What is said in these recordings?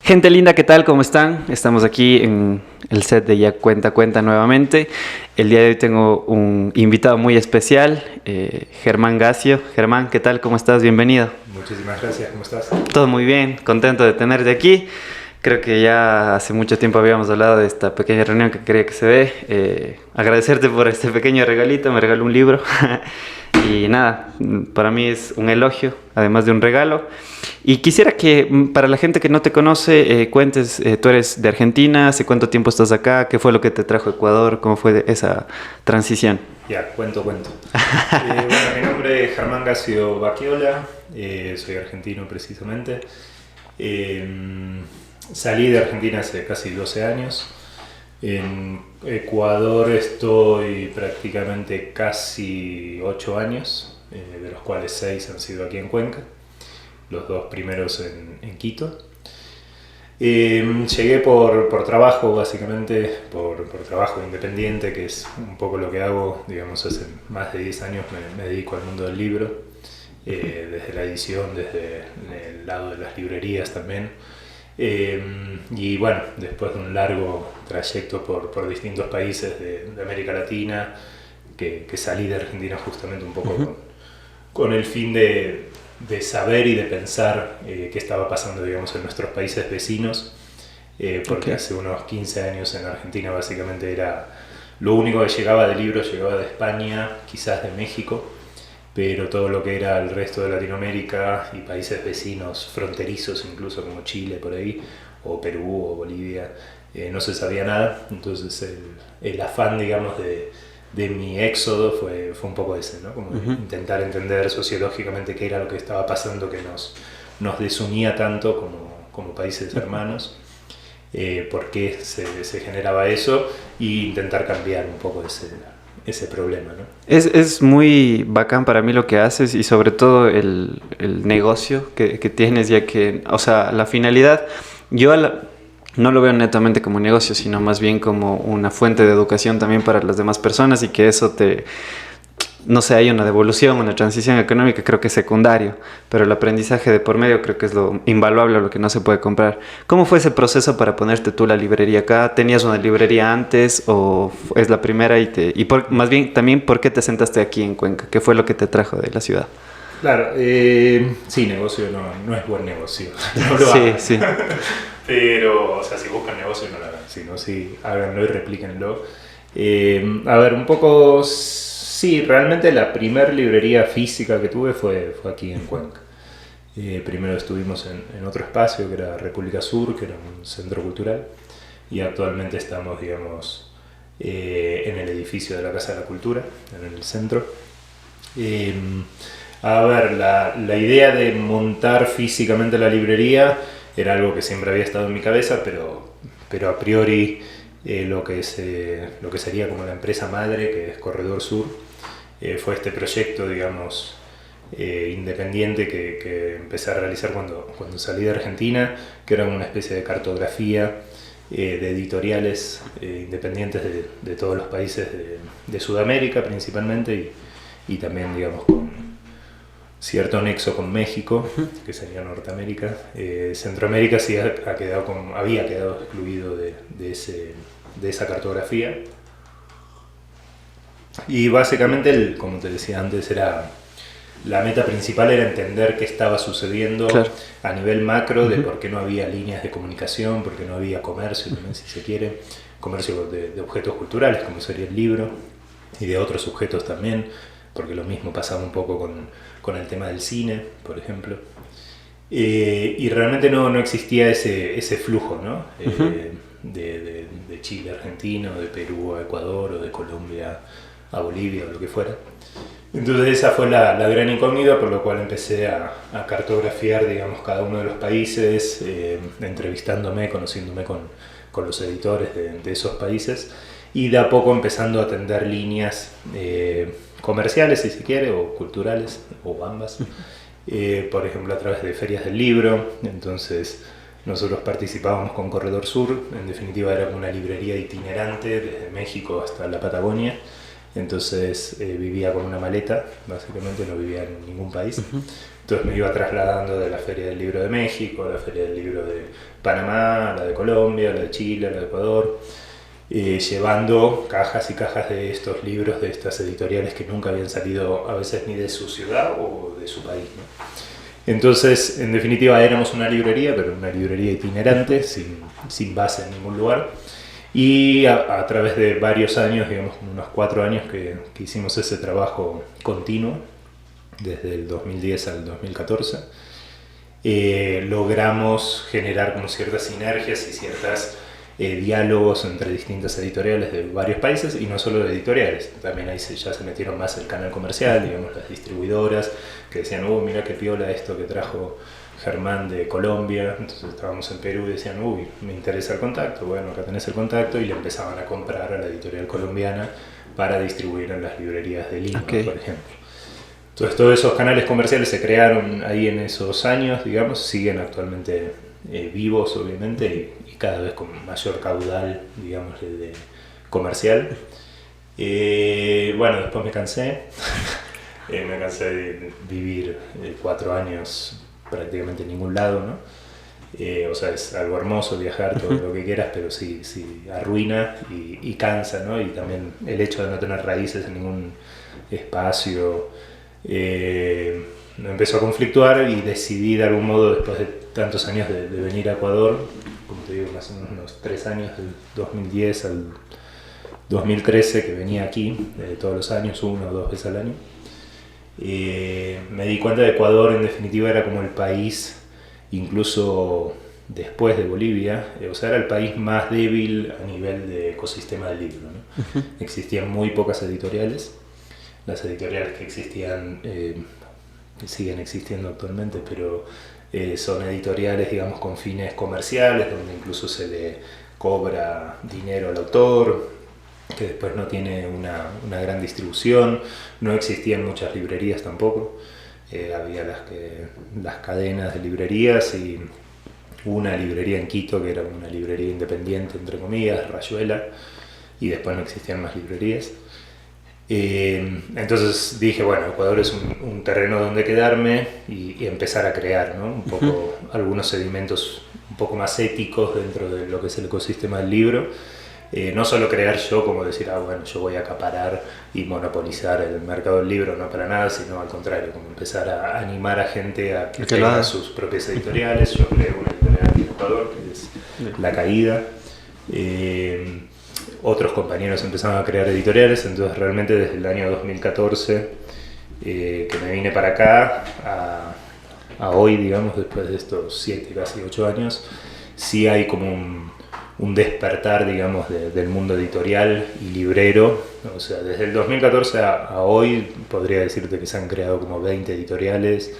Gente linda, ¿qué tal? ¿Cómo están? Estamos aquí en el set de Ya Cuenta Cuenta nuevamente. El día de hoy tengo un invitado muy especial, Germán Gacio. Germán, ¿qué tal? ¿Cómo estás? Bienvenido. Muchísimas gracias, ¿cómo estás? Todo muy bien, contento de tenerte aquí. Creo que ya hace mucho tiempo habíamos hablado de esta pequeña reunión que quería que se dé. Agradecerte por este pequeño regalito, me regaló un libro. Y nada, para mí es un elogio, además de un regalo. Y quisiera que, para la gente que no te conoce, cuentes, tú eres de Argentina, ¿hace cuánto tiempo estás acá? ¿Qué fue lo que te trajo a Ecuador? ¿Cómo fue esa transición? Ya, cuento. Bueno, mi nombre es Germán Gacio Bacchiola, soy argentino precisamente. Salí de Argentina hace casi 12 años. En Ecuador estoy prácticamente casi 8 años, de los cuales 6 han sido aquí en Cuenca, los 2 primeros en Quito. Llegué por trabajo, básicamente, por trabajo independiente, que es un poco lo que hago, digamos, hace más de 10 años me dedico al mundo del libro, desde la edición, desde el lado de las librerías también. Y bueno, después de un largo trayecto por distintos países de América Latina, que salí de Argentina justamente un poco con el fin de saber y de pensar qué estaba pasando, digamos, en nuestros países vecinos, porque hace unos 15 años en Argentina básicamente era lo único que llegaba de libros, llegaba de España, quizás de México, pero todo lo que era el resto de Latinoamérica y países vecinos, fronterizos incluso como Chile por ahí, o Perú o Bolivia, no se sabía nada. Entonces el afán, digamos, de mi éxodo fue un poco ese, ¿no? Como intentar entender sociológicamente qué era lo que estaba pasando, que nos desunía tanto como países hermanos, por qué se generaba eso, e intentar cambiar un poco ese problema, ¿no? Es muy bacán para mí lo que haces y sobre todo el negocio que tienes, ya que, o sea, la finalidad, no lo veo netamente como un negocio, sino más bien como una fuente de educación también para las demás personas y que eso no sé, hay una devolución, una transición económica, creo que es secundario, pero el aprendizaje de por medio creo que es lo invaluable, lo que no se puede comprar. ¿Cómo fue ese proceso para ponerte tú la librería acá? ¿Tenías una librería antes o es la primera? Más bien, también, ¿por qué te sentaste aquí en Cuenca? ¿Qué fue lo que te trajo de la ciudad? Claro, sí, negocio no es buen negocio, no lo Sí, hagan. sí. Pero, o sea, si buscan negocio no lo hagan, sino sí, háganlo y replíquenlo. A ver, un poco, sí, realmente la primer librería física que tuve fue aquí en Cuenca. Primero estuvimos en otro espacio que era República Sur, que era un centro cultural, y actualmente estamos, digamos, en el edificio de la Casa de la Cultura, en el centro. A ver, la idea de montar físicamente la librería era algo que siempre había estado en mi cabeza, pero a priori lo que sería como la empresa madre, que es Corredor Sur, fue este proyecto, digamos, independiente que empecé a realizar cuando salí de Argentina, que era una especie de cartografía de editoriales independientes de todos los países de Sudamérica principalmente y también, digamos, con cierto nexo con México, que sería Norteamérica. Centroamérica sí había quedado excluido de esa cartografía. Y básicamente, como te decía antes, la meta principal era entender qué estaba sucediendo, claro, a nivel macro, de por qué no había líneas de comunicación, por qué no había comercio, también, si se quiere, comercio de objetos culturales, como sería el libro, y de otros objetos también, porque lo mismo pasaba un poco con el tema del cine, por ejemplo. Y realmente no existía ese flujo, ¿no? De Chile a Argentina, o de Perú a Ecuador, o de Colombia a Bolivia, o lo que fuera. Entonces esa fue la gran incógnita, por lo cual empecé a cartografiar, digamos, cada uno de los países, entrevistándome, conociéndome con los editores de esos países, y de a poco empezando a tender líneas comerciales, si se quiere, o culturales, o ambas, por ejemplo a través de ferias del libro. Entonces nosotros participábamos con Corredor Sur, en definitiva era una librería itinerante desde México hasta la Patagonia, Entonces vivía con una maleta, básicamente no vivía en ningún país. Entonces me iba trasladando de la Feria del Libro de México, a la Feria del Libro de Panamá, la de Colombia, la de Chile, la de Ecuador, llevando cajas y cajas de estos libros, de estas editoriales que nunca habían salido a veces ni de su ciudad o de su país, ¿no? Entonces, en definitiva, éramos una librería, pero una librería itinerante, sin base en ningún lugar. Y a través de varios años, digamos unos 4 años que hicimos ese trabajo continuo, desde el 2010 al 2014, logramos generar como ciertas sinergias y ciertos diálogos entre distintas editoriales de varios países, y no solo de editoriales, también ahí ya se metieron más el canal comercial, digamos las distribuidoras que decían, mira qué piola esto que trajo Germán de Colombia. Entonces estábamos en Perú y decían, me interesa el contacto, bueno, acá tenés el contacto, y le empezaban a comprar a la editorial colombiana para distribuir en las librerías de Lima, por ejemplo. Entonces todos esos canales comerciales se crearon ahí en esos años, digamos, siguen actualmente vivos obviamente, y cada vez con mayor caudal, digamos, de comercial. Bueno, después me cansé, me cansé de vivir 4 años prácticamente en ningún lado, ¿no? O sea, es algo hermoso viajar, todo lo que quieras, pero sí arruina y cansa, ¿no? Y también el hecho de no tener raíces en ningún espacio me empezó a conflictuar, y decidí de algún modo, después de tantos años de venir a Ecuador, como te digo, más o menos unos 3 años, del 2010 al 2013 que venía aquí todos los años, 1 o 2 veces al año. Me di cuenta de que Ecuador en definitiva era como el país, incluso después de Bolivia, o sea, era el país más débil a nivel de ecosistema del libro, ¿no? Existían muy pocas editoriales. Las editoriales que existían siguen existiendo actualmente, pero son editoriales, digamos, con fines comerciales, donde incluso se le cobra dinero al autor, que después no tiene una gran distribución. No existían muchas librerías tampoco. Había las cadenas de librerías, y una librería en Quito que era una librería independiente, entre comillas, Rayuela, y después no existían más librerías. Entonces dije, bueno, Ecuador es un terreno donde quedarme y empezar a crear, ¿no? Un poco algunos sedimentos un poco más éticos dentro de lo que es el ecosistema del libro. No solo crear yo, como decir, bueno, yo voy a acaparar y monopolizar el mercado del libro, no para nada, sino al contrario, como empezar a animar a gente a que tenga sus propias editoriales. Yo creé una editorial aquí en Ecuador, que es La Caída. Otros compañeros empezaron a crear editoriales, entonces realmente desde el año 2014 que me vine para acá a hoy, digamos, después de estos 7, casi 8 años, sí hay como un despertar, digamos, del mundo editorial y librero. O sea, desde el 2014 a hoy podría decirte que se han creado como 20 editoriales,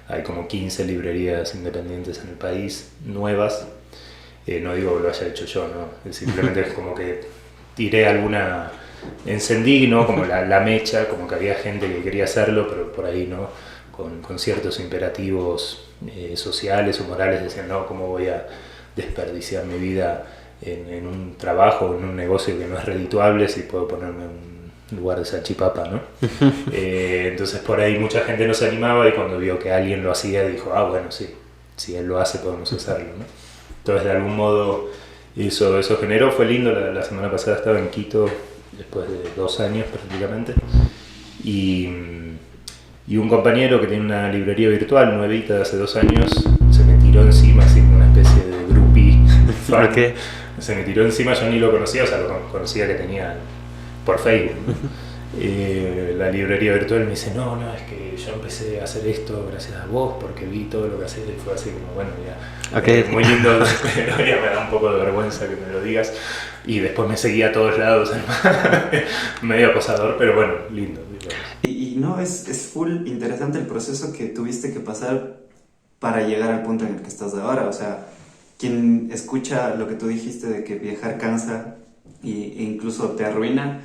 hay como 15 librerías independientes en el país, nuevas. No digo que lo haya hecho yo, ¿no? Simplemente es como que tiré encendí, ¿no? Como la mecha, como que había gente que quería hacerlo, pero por ahí, ¿no? Con ciertos imperativos sociales o morales, decían, no, ¿cómo voy a desperdiciar mi vida en un trabajo, en un negocio que no es redituable, si puedo ponerme en un lugar de salchipapa, ¿no? Entonces por ahí mucha gente no se animaba, y cuando vio que alguien lo hacía dijo, bueno, sí, si él lo hace podemos hacerlo, ¿no? Entonces de algún modo eso generó, fue lindo. La semana pasada estaba en Quito, después de 2 años prácticamente, y un compañero que tiene una librería virtual nuevita de hace 2 años se me tiró encima, así como una especie de groupie fan. Okay. Se me tiró encima, yo ni lo conocía, o sea, lo conocía que tenía por Facebook, ¿no? La librería virtual me dice, no, es que yo empecé a hacer esto gracias a vos, porque vi todo lo que haces, y fue así como, bueno, ya, okay. Muy lindo, ya me da un poco de vergüenza que me lo digas, y después me seguía a todos lados, medio acosador, pero bueno, lindo. Y no, es full interesante el proceso que tuviste que pasar para llegar al punto en el que estás ahora. O sea, quien escucha lo que tú dijiste de que viajar cansa e incluso te arruina,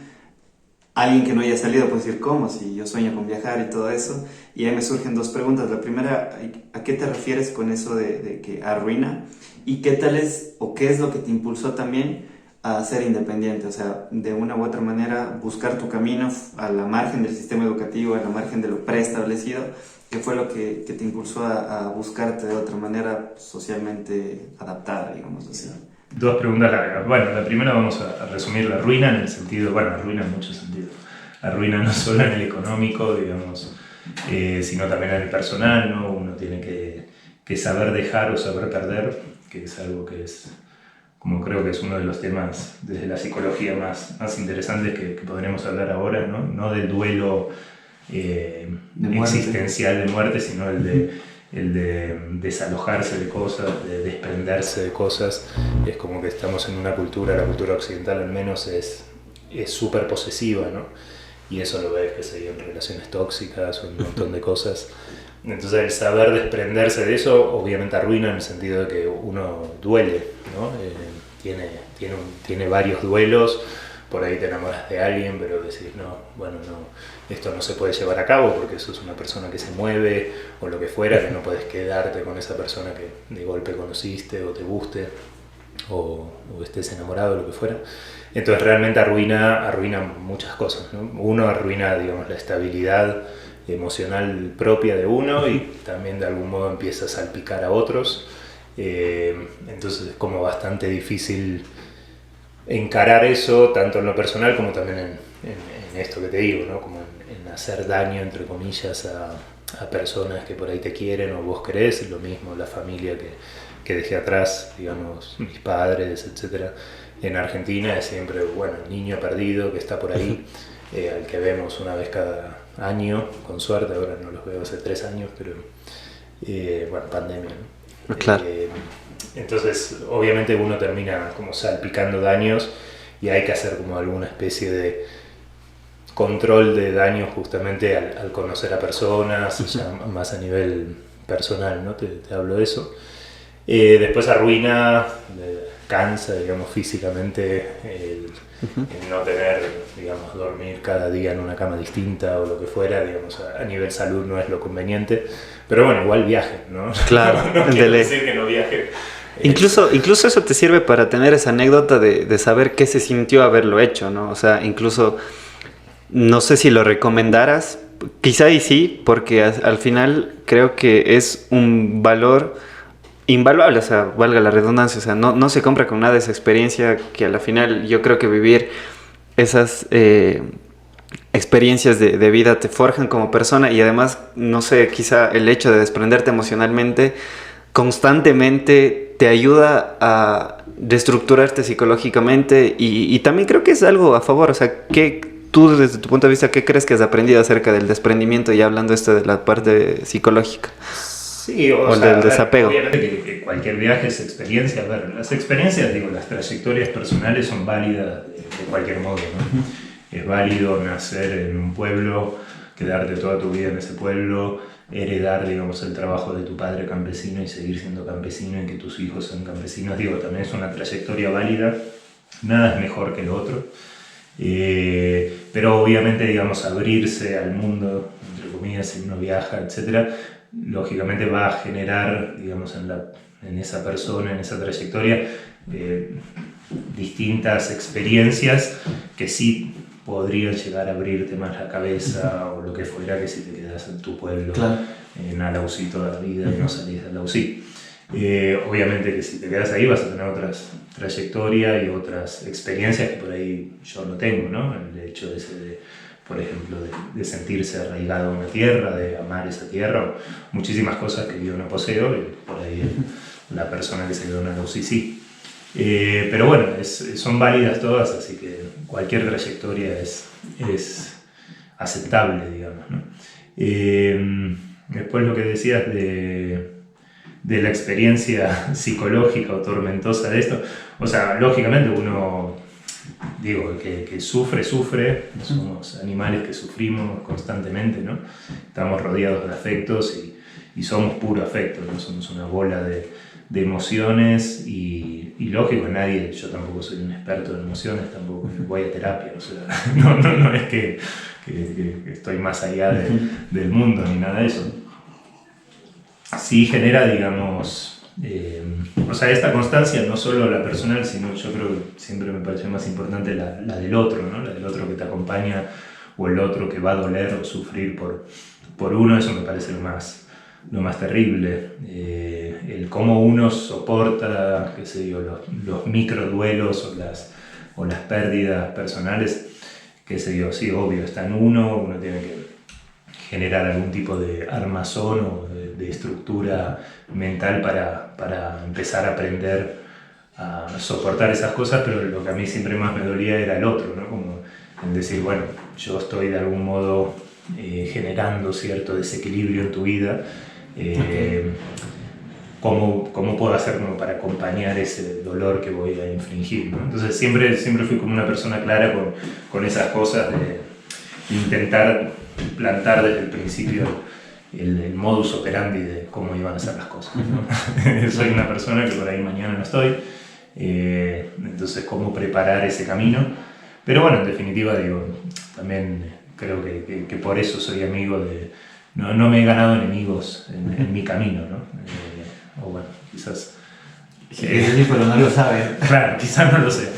alguien que no haya salido puede decir, ¿cómo? Si yo sueño con viajar y todo eso. Y ahí me surgen 2 preguntas. La primera, ¿a qué te refieres con eso de que arruina? ¿Y qué tal es, o qué es lo que te impulsó también a ser independiente, o sea, de una u otra manera buscar tu camino a la margen del sistema educativo, a la margen de lo preestablecido, que fue lo que te impulsó a buscarte de otra manera socialmente adaptada, digamos así. Dos preguntas largas. Bueno, la primera vamos a resumir la ruina en el sentido, bueno, la ruina en muchos sentidos. La ruina no solo en el económico, digamos, sino también en el personal, ¿no? Uno tiene que saber dejar o saber perder, que es algo que es, como creo que es uno de los temas desde la psicología más interesantes que podremos hablar ahora, ¿no? No del duelo existencial de muerte, sino el de desalojarse de cosas, de desprenderse de cosas. Es como que estamos en una cultura, la cultura occidental al menos es súper posesiva, ¿no? Y eso lo ves, que se en relaciones tóxicas o un montón de cosas. Entonces el saber desprenderse de eso obviamente arruina en el sentido de que uno duele, ¿no? Tiene varios duelos, por ahí te enamoras de alguien, pero decís, no, bueno, no, esto no se puede llevar a cabo porque sos una persona que se mueve o lo que fuera, que no puedes quedarte con esa persona que de golpe conociste o te guste o estés enamorado o lo que fuera. Entonces realmente arruina muchas cosas, ¿no? Uno arruina, digamos, la estabilidad emocional propia de uno y también de algún modo empieza a salpicar a otros. Entonces es como bastante difícil encarar eso tanto en lo personal como también en esto que te digo, ¿no? Como en hacer daño, entre comillas, a personas que por ahí te quieren o vos querés. Lo mismo la familia que dejé atrás, digamos, mis padres, etc. En Argentina es siempre, bueno, el niño perdido que está por ahí, al que vemos una vez cada año, con suerte. Ahora no los veo hace 3 años, pero bueno, pandemia, ¿no? Claro. Entonces obviamente uno termina como salpicando daños y hay que hacer como alguna especie de control de daños justamente al conocer a personas, ya más a nivel personal, ¿no? Te hablo de eso. Después arruina, cansa, digamos, físicamente el no tener, digamos, dormir cada día en una cama distinta o lo que fuera, digamos, a nivel salud no es lo conveniente, pero bueno, igual viaje, ¿no? Claro, no quiero decir que no viaje. Incluso eso te sirve para tener esa anécdota de saber qué se sintió haberlo hecho, ¿no? O sea, incluso, no sé si lo recomendaras, quizá y sí, porque al final creo que es un valor invaluable, o sea, valga la redundancia, o sea, no se compra con nada de esa experiencia que a la final yo creo que vivir esas experiencias de vida te forjan como persona y además, no sé, quizá el hecho de desprenderte emocionalmente constantemente te ayuda a reestructurarte psicológicamente y también creo que es algo a favor, o sea, tú desde tu punto de vista, ¿qué crees que has aprendido acerca del desprendimiento y hablando esto de la parte psicológica? Sí, o sea, del desapego. Obviamente que cualquier viaje es experiencia. A ver, las experiencias, digo, las trayectorias personales son válidas de cualquier modo, ¿no? Es válido nacer en un pueblo, quedarte toda tu vida en ese pueblo, heredar, digamos, el trabajo de tu padre campesino y seguir siendo campesino y que tus hijos sean campesinos. Digo, también es una trayectoria válida, nada es mejor que lo otro. Pero obviamente, digamos, abrirse al mundo, entre comillas, si uno viaja, etcétera, lógicamente va a generar, digamos, en esa persona, en esa trayectoria, distintas experiencias que sí podrían llegar a abrirte más la cabeza o lo que fuera que si te quedas en tu pueblo, claro, en Alausí toda la vida y no salís de Alausí. Obviamente que si te quedas ahí vas a tener otras trayectorias y otras experiencias que por ahí yo no tengo, ¿no? El hecho de por ejemplo, de sentirse arraigado a una tierra, de amar esa tierra, muchísimas cosas que yo no poseo, y por ahí la persona que se quedó en Alausí sí. Pero bueno, son válidas todas, así que cualquier trayectoria es aceptable, digamos, ¿no? Después lo que decías de la experiencia psicológica o tormentosa de esto, o sea, lógicamente uno... Digo, que sufre, somos animales que sufrimos constantemente, ¿no? Estamos rodeados de afectos y somos puro afecto, ¿no? Somos una bola de emociones y lógico, yo tampoco soy un experto en emociones, tampoco voy a terapia, o sea, no es que estoy más allá del mundo ni nada de eso. Sí genera, digamos, O sea, esta constancia, no solo la personal, sino yo creo que siempre me pareció más importante la del otro, ¿no? La del otro que te acompaña o el otro que va a doler o sufrir por uno, eso me parece lo más terrible. El cómo uno soporta, qué sé yo, los microduelos o las pérdidas personales, qué sé yo, sí, obvio, está en uno tiene que generar algún tipo de armazón o de estructura mental para empezar a aprender a soportar esas cosas, pero lo que a mí siempre más me dolía era el otro, ¿no? Como en decir, bueno, yo estoy de algún modo generando cierto desequilibrio en tu vida, ¿cómo puedo hacer como para acompañar ese dolor que voy a infringir, ¿no? Entonces siempre fui como una persona clara con esas cosas de intentar plantar desde el principio el modus operandi de cómo iban a ser las cosas, ¿no? Soy una persona que por ahí mañana no estoy, entonces cómo preparar ese camino. Pero bueno, en definitiva, digo, también creo que por eso soy amigo de... No me he ganado enemigos en mi camino, ¿no? O bueno, quizás... Sí, pero no lo sabe. Claro, quizás no lo sé.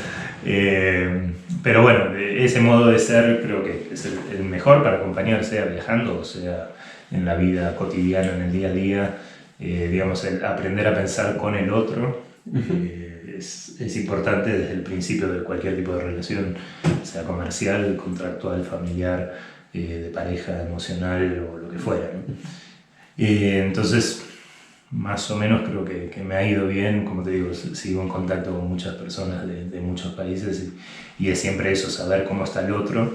Pero bueno, ese modo de ser creo que es el mejor para acompañar, sea viajando o sea en la vida cotidiana, en el día a día. Digamos, el aprender a pensar con el otro es importante desde el principio de cualquier tipo de relación, sea comercial, contractual, familiar, de pareja, emocional o lo que fuera, ¿no? Entonces, más o menos creo que me ha ido bien, como te digo, sigo en contacto con muchas personas de muchos países y es siempre eso, saber cómo está el otro,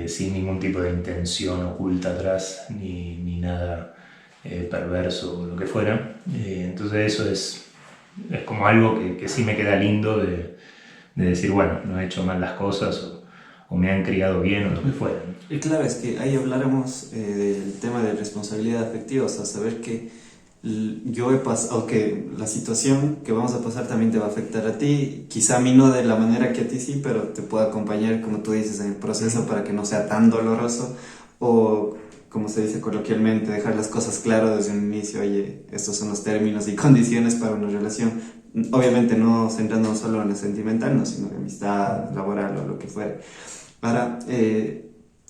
sin ningún tipo de intención oculta atrás, ni nada perverso o lo que fuera. Entonces eso es como algo que sí me queda lindo de decir, bueno, no he hecho mal las cosas o me han criado bien o lo que fuera, ¿no? Y claro, es que ahí habláramos del tema de responsabilidad afectiva, o sea, saber que yo he pasado, que la situación que vamos a pasar también te va a afectar a ti, quizá a mí no de la manera que a ti sí, pero te puedo acompañar, como tú dices, en el proceso para que no sea tan doloroso, o como se dice coloquialmente, dejar las cosas claras desde un inicio, oye, estos son los términos y condiciones para una relación, obviamente no centrándonos solo en lo sentimental, no, sino de amistad, laboral o lo que fuera. Ahora,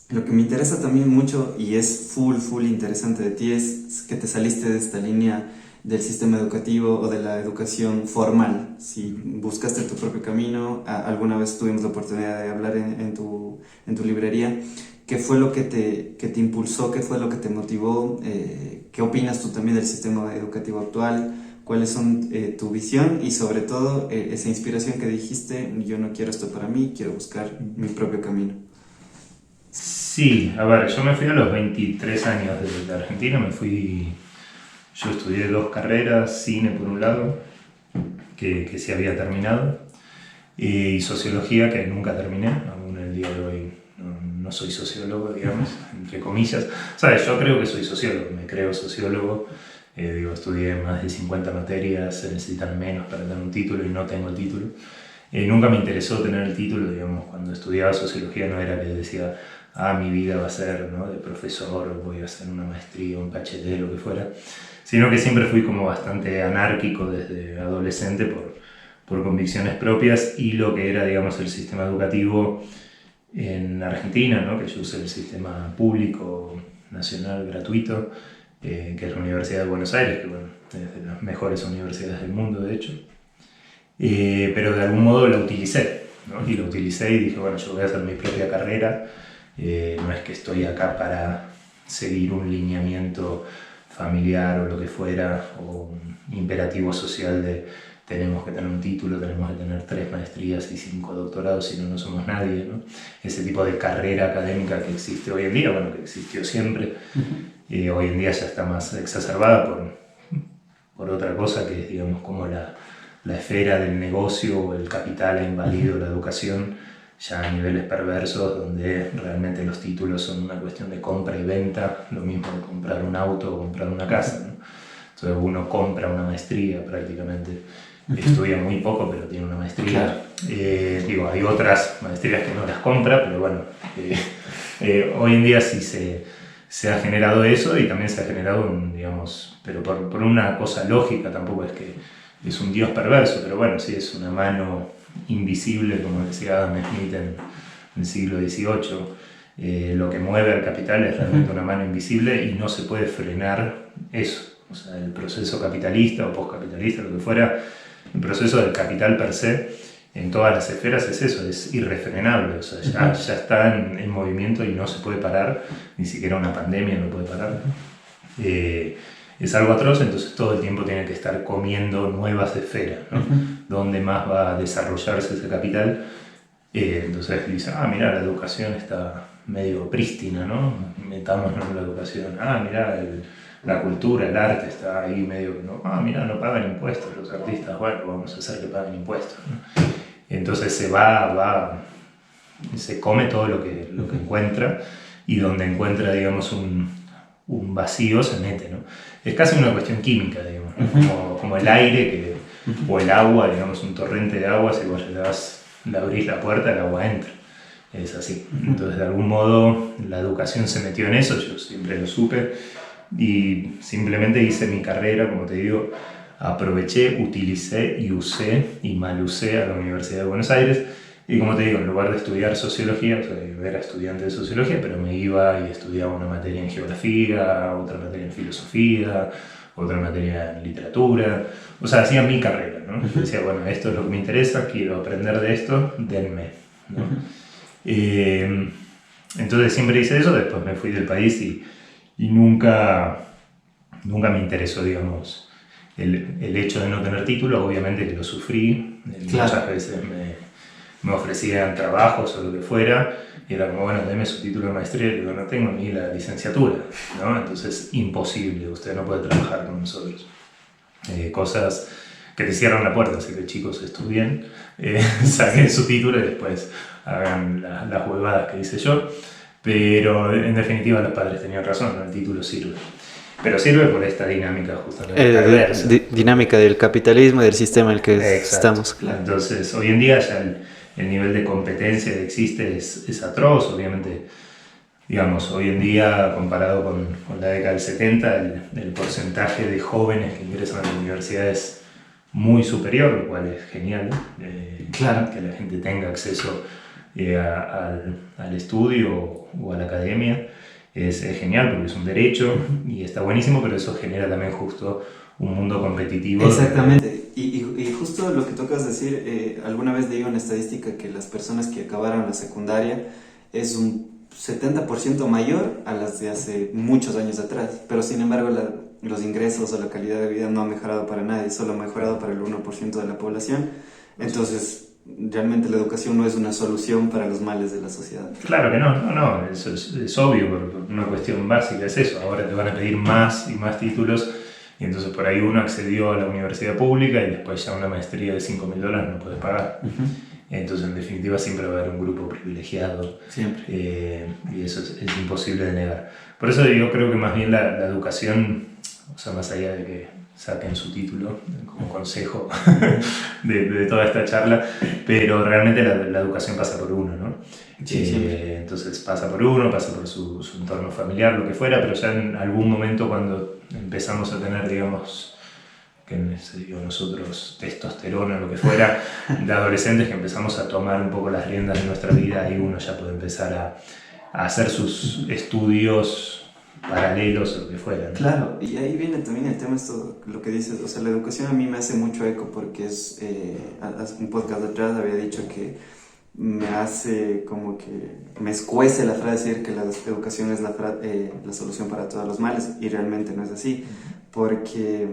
lo que me interesa también mucho y es full interesante de ti es que te saliste de esta línea del sistema educativo o de la educación formal. Si buscaste tu propio camino, alguna vez tuvimos la oportunidad de hablar en tu librería. ¿Qué fue lo que te impulsó? ¿Qué fue lo que te motivó? ¿Qué opinas tú también del sistema educativo actual? ¿Cuáles son tu visión? Y sobre todo, esa inspiración que dijiste, yo no quiero esto para mí, quiero buscar mi propio camino. Sí, a ver, yo me fui a los 23 años de Argentina, yo estudié 2 carreras, cine por un lado, que se había terminado, y sociología, que nunca terminé, aún el día de hoy no soy sociólogo, digamos, entre comillas. ¿Sabes? Yo creo que soy sociólogo, me creo sociólogo, estudié más de 50 materias, se necesitan menos para tener un título y no tengo el título. Nunca me interesó tener el título, digamos, cuando estudiaba sociología no era que decía, mi vida va a ser, ¿no?, de profesor, voy a hacer una maestría, un PhD, lo que fuera, sino que siempre fui como bastante anárquico desde adolescente por convicciones propias y lo que era, digamos, el sistema educativo en Argentina, ¿no?, que yo usé el sistema público, nacional, gratuito, que es la Universidad de Buenos Aires, que bueno, es de las mejores universidades del mundo, de hecho. Pero de algún modo la utilicé, ¿no? Y la utilicé y dije, bueno, yo voy a hacer mi propia carrera, no es que estoy acá para seguir un lineamiento familiar o lo que fuera, o un imperativo social de tenemos que tener un título, tenemos que tener 3 maestrías y 5 doctorados, si no, no somos nadie, ¿no? Ese tipo de carrera académica que existe hoy en día, bueno, que existió siempre, hoy en día ya está más exacerbada por otra cosa que es, digamos, como la esfera del negocio o el capital ha invadido la educación ya a niveles perversos, donde realmente los títulos son una cuestión de compra y venta, lo mismo de comprar un auto o comprar una casa, ¿no? Entonces uno compra una maestría prácticamente, estudia muy poco pero tiene una maestría. Hay otras maestrías que no las compra, pero bueno, hoy en día si se ha generado eso y también se ha generado digamos, pero por una cosa lógica, tampoco es que es un dios perverso, pero bueno, sí es una mano invisible, como decía Adam Smith en el siglo XVIII. Lo que mueve al capital es realmente una mano invisible y no se puede frenar eso. O sea, el proceso capitalista o postcapitalista, lo que fuera, el proceso del capital per se, en todas las esferas es eso, es irrefrenable, o sea, ya está en movimiento y no se puede parar, ni siquiera una pandemia no puede parar. Es algo atroz, entonces todo el tiempo tiene que estar comiendo nuevas esferas, ¿no? ¿Dónde más va a desarrollarse ese capital? Entonces dicen, mira, la educación está medio prístina, ¿no? Metámonos en la educación. Mira, la cultura, el arte está ahí medio que no. Mira, no pagan impuestos los artistas, bueno, vamos a hacer que paguen impuestos, ¿no? Entonces se come todo lo que encuentra, y donde encuentra, digamos, un vacío se mete, ¿no? Es casi una cuestión química, digamos, ¿no? Como el aire o el agua, digamos, un torrente de agua, si vos le abrís la puerta, el agua entra. Es así. Entonces, de algún modo, la educación se metió en eso, yo siempre lo supe, y simplemente hice mi carrera, como te digo, aproveché, utilicé y usé y malusé a la Universidad de Buenos Aires. Y como te digo, en lugar de estudiar sociología, o sea, yo era estudiante de sociología, pero me iba y estudiaba una materia en geografía, otra materia en filosofía, otra materia en literatura. O sea, hacía mi carrera, ¿no? Yo decía, bueno, esto es lo que me interesa, quiero aprender de esto, denme, ¿no? Entonces siempre hice eso, después me fui del país y nunca me interesó, digamos, el hecho de no tener título. Obviamente que lo sufrí, claro. Muchas veces me ofrecían trabajos o lo que fuera, y era como, bueno, deme su título de maestría, y digo, no tengo ni la licenciatura, ¿no? Entonces, imposible, usted no puede trabajar con nosotros. Cosas que te cierran la puerta, así que chicos, estudien, saquen su título y después hagan las huevadas que hice yo, pero en definitiva los padres tenían razón, ¿no? El título sirve. Pero sirve por esta dinámica justamente. Dinámica del capitalismo y del sistema en el que estamos. Claro. Entonces, hoy en día ya el nivel de competencia que existe es atroz, obviamente. Digamos, hoy en día, comparado con la década del 70, el porcentaje de jóvenes que ingresan a la universidad es muy superior, lo cual es genial. Claro. Que la gente tenga acceso al estudio o a la academia. Es genial porque es un derecho y está buenísimo, pero eso genera también justo un mundo competitivo. Exactamente, y justo lo que tocas decir, alguna vez leí una estadística que las personas que acabaron la secundaria es un 70% mayor a las de hace muchos años atrás, pero sin embargo los ingresos o la calidad de vida no ha mejorado para nadie, solo ha mejorado para el 1% de la población. Entonces, realmente la educación no es una solución para los males de la sociedad. Claro que no, eso es obvio, por una cuestión básica es eso. Ahora te van a pedir más y más títulos, y entonces por ahí uno accedió a la universidad pública y después ya una maestría de $5.000 no puede pagar. Entonces, en definitiva, siempre va a haber un grupo privilegiado. Siempre. Y eso es imposible de negar. Por eso yo creo que más bien la educación, o sea, más allá de que saquen su título como consejo de toda esta charla, pero realmente la educación pasa por uno, ¿no? Sí, entonces pasa por uno, pasa por su entorno familiar, lo que fuera, pero ya en algún momento cuando empezamos a tener, digamos, nosotros testosterona, lo que fuera, de adolescentes, que empezamos a tomar un poco las riendas de nuestra vida, y uno ya puede empezar a hacer sus estudios paralelos o lo que fuera, ¿no? Claro, y ahí viene también el tema, esto, lo que dices, o sea, la educación a mí me hace mucho eco porque hace un podcast atrás había dicho que me hace como que me escuece la frase decir que la educación es la solución para todos los males, y realmente no es así, porque,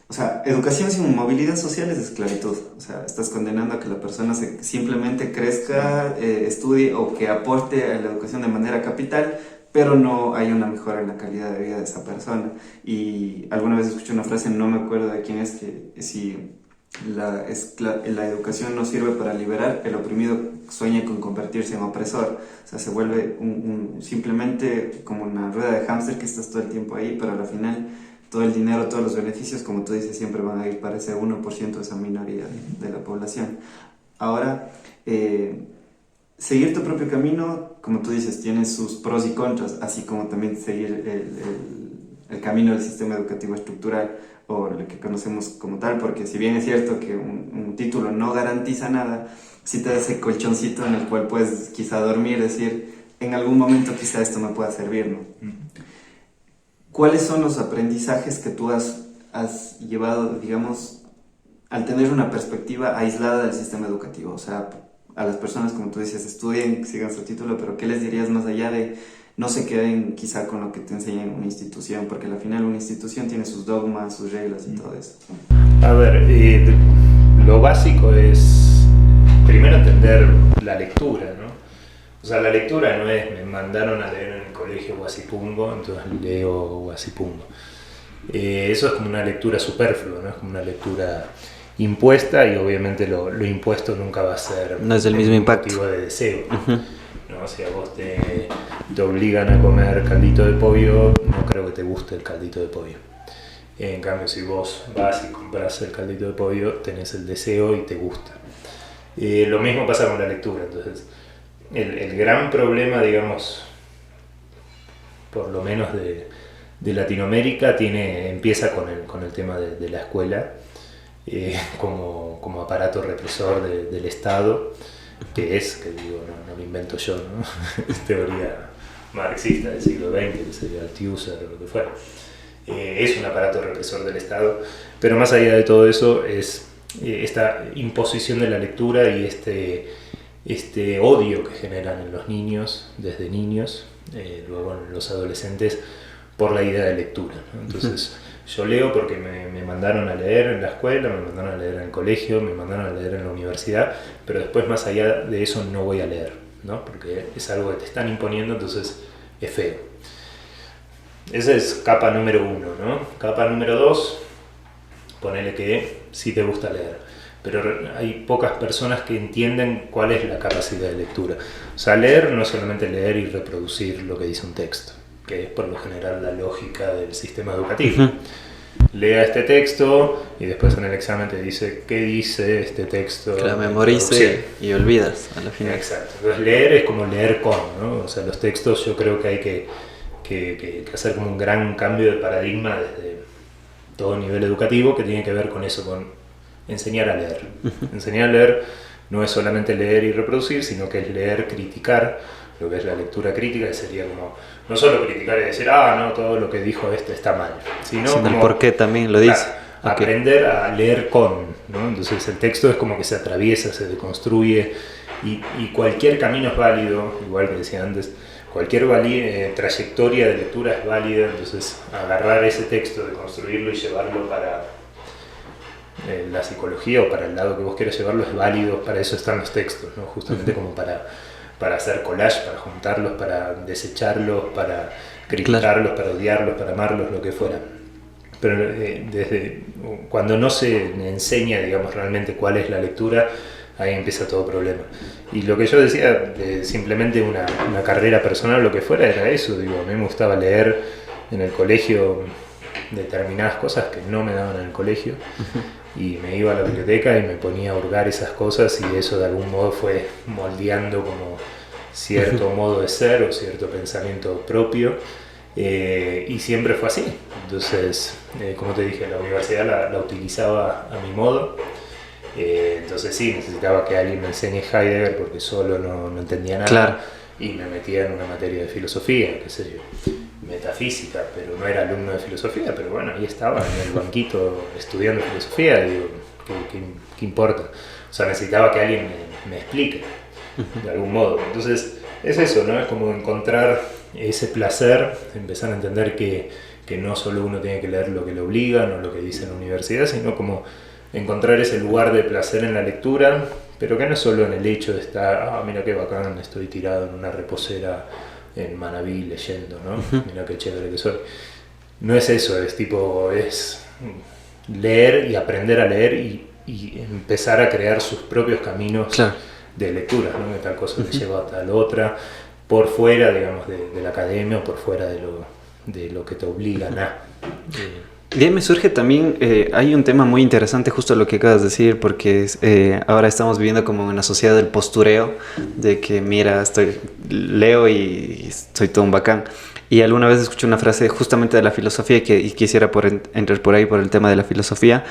o sea, educación sin movilidad social es esclavitud. O sea, estás condenando a que la persona simplemente crezca, estudie o que aporte a la educación de manera capital, pero no hay una mejora en la calidad de vida de esa persona. Y alguna vez escuché una frase, no me acuerdo de quién es, que si la educación no sirve para liberar, el oprimido sueña con convertirse en opresor. O sea, se vuelve simplemente como una rueda de hámster que estás todo el tiempo ahí, pero al final todo el dinero, todos los beneficios, como tú dices, siempre van a ir para ese 1% de esa minoría de la población. Ahora, seguir tu propio camino, como tú dices, tiene sus pros y contras, así como también seguir el camino del sistema educativo estructural o lo que conocemos como tal, porque si bien es cierto que un título no garantiza nada, sí te da ese colchoncito en el cual puedes quizá dormir, decir, en algún momento quizá esto me pueda servir, ¿no? ¿Cuáles son los aprendizajes que tú has llevado, digamos, al tener una perspectiva aislada del sistema educativo? O sea, a las personas, como tú dices, estudien, sigan su título, pero ¿qué les dirías más allá de no se queden quizá con lo que te enseña en una institución? Porque al final una institución tiene sus dogmas, sus reglas y todo eso. A ver, lo básico es primero entender la lectura, ¿no? O sea, la lectura no es me mandaron a leer en el colegio Guasipungo, entonces leo Guasipungo. Eso es como una lectura superflua, ¿no? Es como una lectura impuesta, y obviamente lo impuesto nunca va a ser No es del mismo impacto. motivo de deseo. ¿No? Si a vos te obligan a comer caldito de pollo, no creo que te guste el caldito de pollo. En cambio, si vos vas y compras el caldito de pollo, tenés el deseo y te gusta. Lo mismo pasa con la lectura. Entonces, el gran problema, digamos, por lo menos de Latinoamérica, empieza con el tema de la escuela, como aparato represor del Estado, que digo, no lo invento yo, ¿no? Es teoría marxista del siglo XX, que sería Althusser o lo que fuera. Es un aparato represor del Estado, pero más allá de todo eso es esta imposición de la lectura y este odio que generan en los niños, desde niños, luego en los adolescentes, por la idea de lectura, ¿no? Entonces, yo leo porque me mandaron a leer en la escuela, me mandaron a leer en el colegio, me mandaron a leer en la universidad, pero después, más allá de eso, no voy a leer, ¿no? Porque es algo que te están imponiendo, entonces es feo. Esa es capa número 1, ¿no? Capa número 2, ponele que sí te gusta leer, pero hay pocas personas que entienden cuál es la capacidad de lectura. O sea, leer no es solamente leer y reproducir lo que dice un texto, que es por lo general la lógica del sistema educativo. Lea este texto y después en el examen te dice qué dice este texto. Que la memorice y olvidas a la final. Exacto. Entonces leer es como leer con, ¿no? O sea, los textos yo creo que hay que hacer como un gran cambio de paradigma desde todo nivel educativo, que tiene que ver con eso, con enseñar a leer. Enseñar a leer no es solamente leer y reproducir, sino que es leer, criticar, lo que es la lectura crítica, que sería como no solo criticar y decir, no, todo lo que dijo está mal, sino como, el por qué también lo dice. Claro, aprender a leer con, ¿no? Entonces el texto es como que se atraviesa, se deconstruye, y cualquier camino es válido, igual que decía antes, cualquier trayectoria de lectura es válida. Entonces agarrar ese texto, deconstruirlo y llevarlo para la psicología o para el lado que vos quieras llevarlo es válido. Para eso están los textos, ¿no? Justamente como para hacer collage, para juntarlos, para desecharlos, para criticarlos, para odiarlos, para amarlos, lo que fuera. Pero desde cuando no se enseña, digamos, realmente cuál es la lectura, ahí empieza todo problema. Y lo que yo decía, de simplemente una carrera personal, lo que fuera, era eso. Digo, a mí me gustaba leer en el colegio determinadas cosas que no me daban en el colegio, y me iba a la biblioteca y me ponía a hurgar esas cosas, y eso de algún modo fue moldeando como cierto modo de ser o cierto pensamiento propio, y siempre fue así. Entonces, como te dije, la universidad la utilizaba a mi modo. Entonces sí, necesitaba que alguien me enseñe Heidegger porque solo no entendía nada. Claro. Y me metía en una materia de filosofía, qué sé yo, metafísica, pero no era alumno de filosofía, pero bueno, ahí estaba en el banquito estudiando filosofía, y digo, ¿qué importa? O sea, necesitaba que alguien me explique de algún modo. Entonces es eso, ¿no? Es como encontrar ese placer, empezar a entender que no solo uno tiene que leer lo que le obligan o lo que dice en la universidad, sino como encontrar ese lugar de placer en la lectura, pero que no es solo en el hecho de estar, mira qué bacán, estoy tirado en una reposera en Manabí leyendo, ¿no? Mira qué chévere que soy. No es eso, es leer y aprender a leer y empezar a crear sus propios caminos de lectura, ¿no? Que tal cosa te lleva a tal otra, por fuera, digamos, de la academia, o por fuera de lo que te obligan a. De ahí me surge también, hay un tema muy interesante justo lo que acabas de decir, porque ahora estamos viviendo como en una sociedad del postureo, de que mira, leo y soy todo un bacán. Y alguna vez escuché una frase justamente de la filosofía y quisiera entrar por ahí por el tema de la filosofía.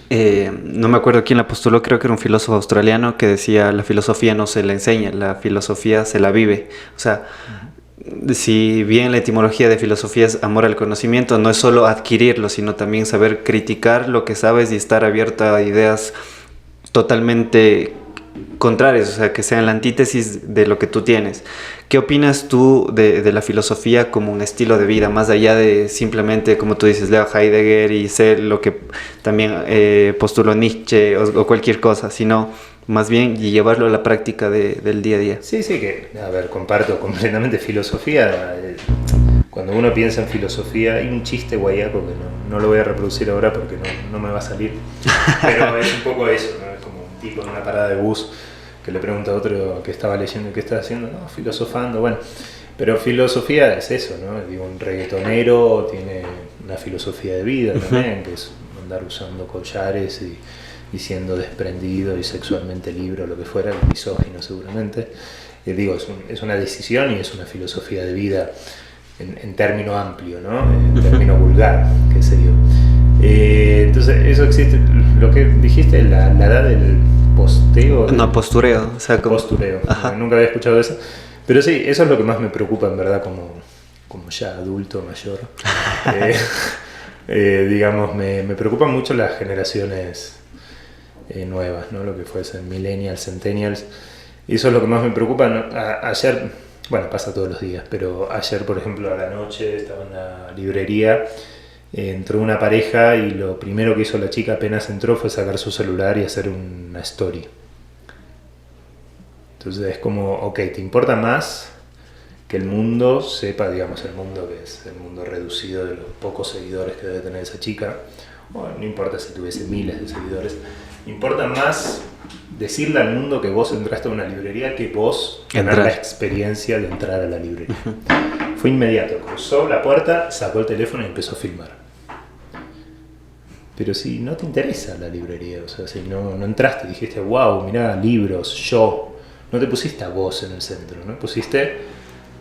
No me acuerdo quién la postuló, creo que era un filósofo australiano que decía la filosofía no se la enseña, la filosofía se la vive. O sea, si bien la etimología de filosofía es amor al conocimiento, no es solo adquirirlo, sino también saber criticar lo que sabes y estar abierto a ideas totalmente contrarias, o sea, que sean la antítesis de lo que tú tienes. ¿Qué opinas tú de la filosofía como un estilo de vida, más allá de simplemente, como tú dices, leo Heidegger y sé lo que también postuló Nietzsche o cualquier cosa, sino más bien llevarlo a la práctica del día a día? Sí, sí, que, a ver, comparto completamente filosofía. Cuando uno piensa en filosofía, hay un chiste guayaco que no lo voy a reproducir ahora porque no me va a salir, pero es un poco eso, ¿no? Es como un tipo en una parada de bus que le pregunta a otro que estaba leyendo qué está haciendo, no, filosofando, bueno, pero filosofía es eso, ¿no? Digo, un reggaetonero tiene una filosofía de vida también, que es andar usando collares y siendo desprendido y sexualmente libre o lo que fuera, misógino seguramente. Digo, es una decisión y es una filosofía de vida en término amplio, ¿no? En término vulgar, qué sé yo. Entonces, eso existe. Lo que dijiste, la edad del posteo. No, postureo. O sea, como... Postureo. Nunca había escuchado eso. Pero sí, eso es lo que más me preocupa en verdad como ya adulto, mayor. Digamos, me preocupan mucho las generaciones nuevas, ¿no? Lo que fuesen millennials, centennials. Y eso es lo que más me preocupa, ¿no? Ayer, bueno, pasa todos los días, pero ayer, por ejemplo, a la noche estaba en la librería, entró una pareja y lo primero que hizo la chica apenas entró fue sacar su celular y hacer una story. Entonces es como, ok, ¿te importa más que el mundo sepa, digamos, el mundo que es el mundo reducido de los pocos seguidores que debe tener esa chica? Bueno, no importa si tuviese miles de seguidores, importa más decirle al mundo que vos entraste a una librería que vos tener la experiencia de entrar a la librería. Fue inmediato, cruzó la puerta, sacó el teléfono y empezó a filmar. Pero si no te interesa la librería, o sea, si no entraste y dijiste, wow, mirá, libros, yo, no te pusiste a vos en el centro, ¿no? Pusiste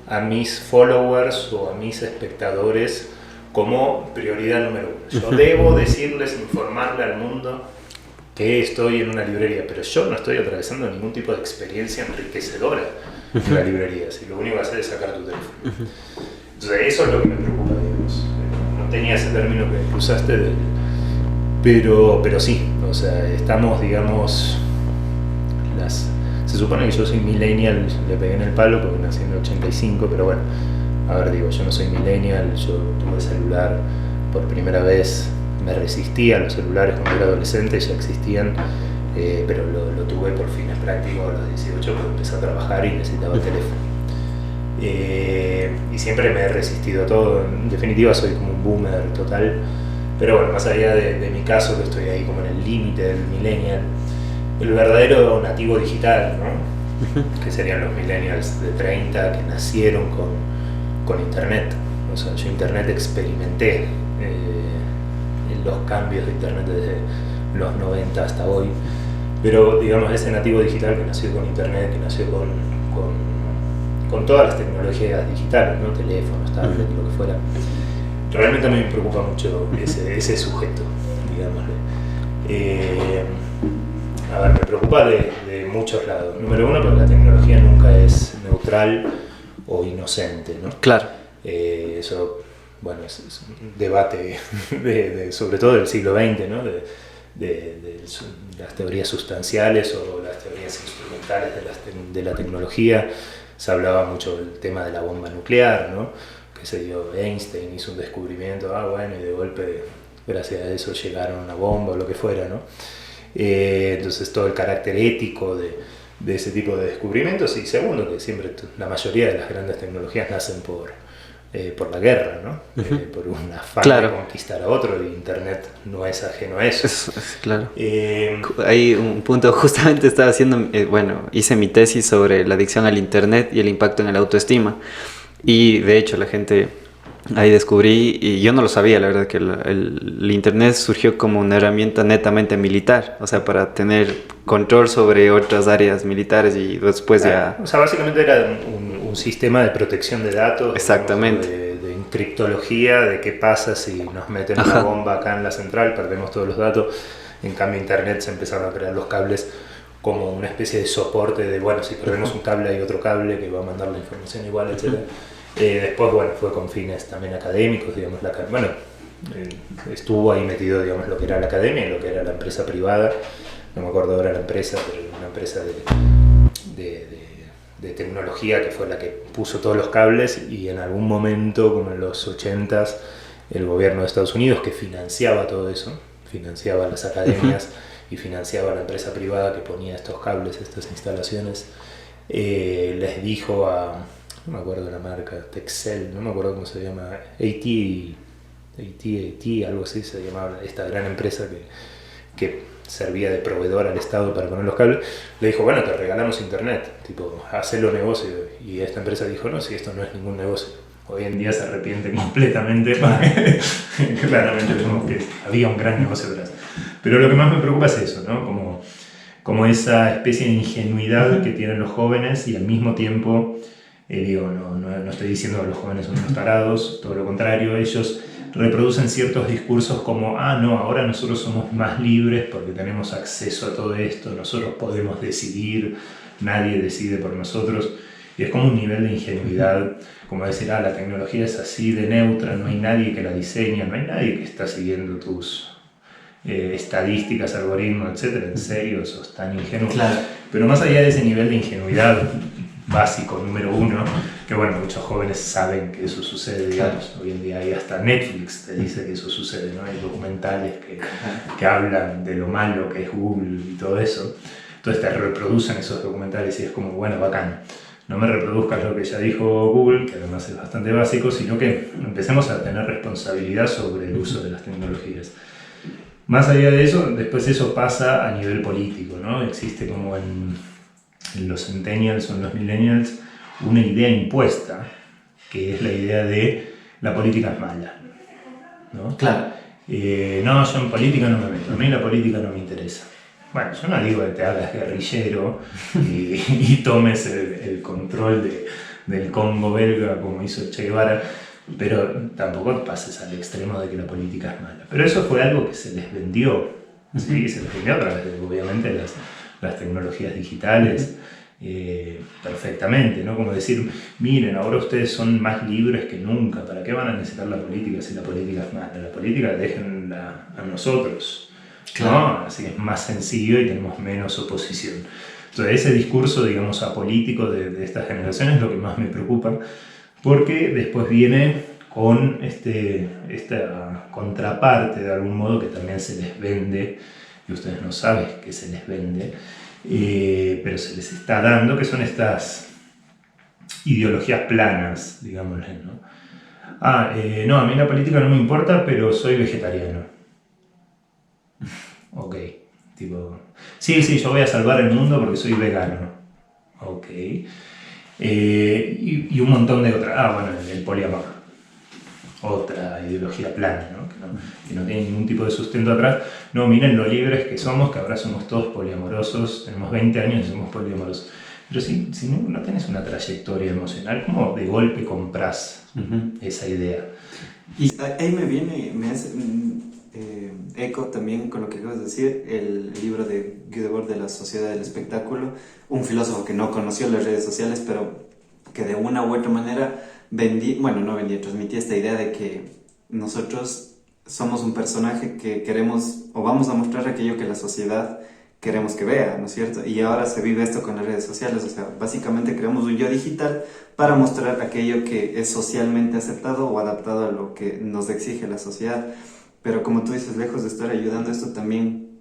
a mis followers o a mis espectadores como prioridad número uno. Yo debo decirles, informarle al mundo que estoy en una librería, pero yo no estoy atravesando ningún tipo de experiencia enriquecedora en la librería, si lo único que hacer es sacar tu teléfono. Entonces eso es lo que me preocupa, digamos. No tenía ese término que usaste, pero sí, o sea, estamos, digamos, se supone que yo soy millennial, le pegué en el palo porque nací en el 85, pero bueno, a ver, digo, yo no soy millennial, yo tuve celular por primera vez. Me resistía a los celulares cuando era adolescente, ya existían, pero lo tuve por fines prácticos a los 18 cuando empecé a trabajar y necesitaba el teléfono. Y siempre me he resistido a todo, en definitiva soy como un boomer total, pero bueno, más allá de mi caso, que estoy ahí como en el límite del millennial, el verdadero nativo digital, ¿no? Que serían los millennials de 30 que nacieron con internet. O sea, yo internet experimenté los cambios de internet desde los 90 hasta hoy, pero digamos ese nativo digital que nació con internet, que nació con todas las tecnologías digitales, ¿no? Teléfonos, tablets, lo que fuera, realmente a mí me preocupa mucho ese sujeto, digámosle. A ver, me preocupa de muchos lados. Número uno, porque la tecnología nunca es neutral o inocente, ¿no? Claro. Eso, bueno, es un debate sobre todo del siglo XX, ¿no? De las teorías sustanciales o las teorías instrumentales de la tecnología. Se hablaba mucho del tema de la bomba nuclear, ¿no? Que se dio, Einstein hizo un descubrimiento, bueno, y de golpe, gracias a eso llegaron a una bomba o lo que fuera, ¿no? Entonces todo el carácter ético de ese tipo de descubrimientos, y segundo, que siempre la mayoría de las grandes tecnologías nacen por la guerra, ¿no? Por un afán de conquistar a otro, y internet no es ajeno a eso. Claro. Hay un punto, justamente estaba haciendo, hice mi tesis sobre la adicción al internet y el impacto en la autoestima, y de hecho la gente Ahí descubrí, y yo no lo sabía, la verdad, que el Internet surgió como una herramienta netamente militar, o sea, para tener control sobre otras áreas militares y después ya... O sea, básicamente era un sistema de protección de datos. Exactamente. Digamos, de encriptología, de qué pasa si nos meten una bomba acá en la central, perdemos todos los datos. En cambio, Internet se empezaron a crear los cables como una especie de soporte de, bueno, si perdemos un cable hay otro cable que va a mandar la información igual, etc. Después, bueno, fue con fines también académicos, digamos, estuvo ahí metido, digamos, lo que era la academia y lo que era la empresa privada. No me acuerdo ahora la empresa, pero una empresa de tecnología que fue la que puso todos los cables, y en algún momento, como en los 80s, el gobierno de Estados Unidos, que financiaba todo eso, financiaba las academias y financiaba la empresa privada que ponía estos cables, estas instalaciones, les dijo a, no me acuerdo la marca, Texel, no me acuerdo cómo se llama, AT&T, algo así se llamaba, esta gran empresa que servía de proveedor al Estado para poner los cables, le dijo, bueno, te regalamos internet, tipo, hacelo negocio. Y esta empresa dijo, no, si esto no es ningún negocio. Hoy en día se arrepiente completamente, claramente vemos que había un gran negocio detrás. Pero lo que más me preocupa es eso, ¿no? Como esa especie de ingenuidad que tienen los jóvenes, y al mismo tiempo, digo, no estoy diciendo que los jóvenes son unos tarados, todo lo contrario, ellos reproducen ciertos discursos como, no, ahora nosotros somos más libres porque tenemos acceso a todo esto, nosotros podemos decidir, nadie decide por nosotros. Y es como un nivel de ingenuidad, como decir, la tecnología es así de neutra, no hay nadie que la diseña, no hay nadie que está siguiendo tus estadísticas, algoritmos, etc. En serio, sos tan ingenuo. Claro. Pero más allá de ese nivel de ingenuidad básico, número uno, que bueno, muchos jóvenes saben que eso sucede, digamos, hoy en día hay hasta Netflix te dice que eso sucede, ¿no? Hay documentales que hablan de lo malo que es Google y todo eso, entonces te reproducen esos documentales y es como, bueno, bacán, no me reproduzcas lo que ya dijo Google, que además es bastante básico, sino que empecemos a tener responsabilidad sobre el uso de las tecnologías. Más allá de eso, después eso pasa a nivel político, ¿no? Existe como en los centennials o en los millennials una idea impuesta, que es la idea de la política es mala, ¿no? Claro. No, yo en política no me meto, a mí la política no me interesa. Bueno, yo no digo que te hagas guerrillero y tomes el control del Congo belga como hizo Che Guevara, pero tampoco pases al extremo de que la política es mala. Pero eso fue algo que se les vendió, ¿sí? Se les vendió a través de, obviamente, las tecnologías digitales, perfectamente, ¿no? Como decir, miren, ahora ustedes son más libres que nunca, ¿para qué van a necesitar la política si la política es mala? La política déjenla a nosotros, ¿no? Claro. Así que es más sencillo y tenemos menos oposición. Entonces ese discurso, digamos, apolítico de estas generaciones es lo que más me preocupa, porque después viene con esta contraparte, de algún modo, que también se les vende, y ustedes no saben que se les vende, pero se les está dando, que son estas ideologías planas, digámosle, ¿no? No, a mí la política no me importa, pero soy vegetariano. Ok, tipo, sí, yo voy a salvar el mundo porque soy vegano. Ok. Y un montón de otras, bueno, el poliamor, otra ideología plana, ¿no? Que no tiene ningún tipo de sustento atrás. No, miren lo libres que somos, que ahora somos todos poliamorosos, tenemos 20 años y somos poliamorosos. Pero si no tenés una trayectoria emocional, ¿cómo de golpe comprás esa idea? Y ahí me hace eco también con lo que acabas de decir, el libro de Guy Debord de la Sociedad del Espectáculo, un filósofo que no conoció las redes sociales, pero que de una u otra manera transmitía esta idea de que nosotros somos un personaje que queremos, o vamos a mostrar aquello que la sociedad queremos que vea, ¿no es cierto? Y ahora se vive esto con las redes sociales, o sea, básicamente creamos un yo digital para mostrar aquello que es socialmente aceptado o adaptado a lo que nos exige la sociedad. Pero como tú dices, lejos de estar ayudando, esto también,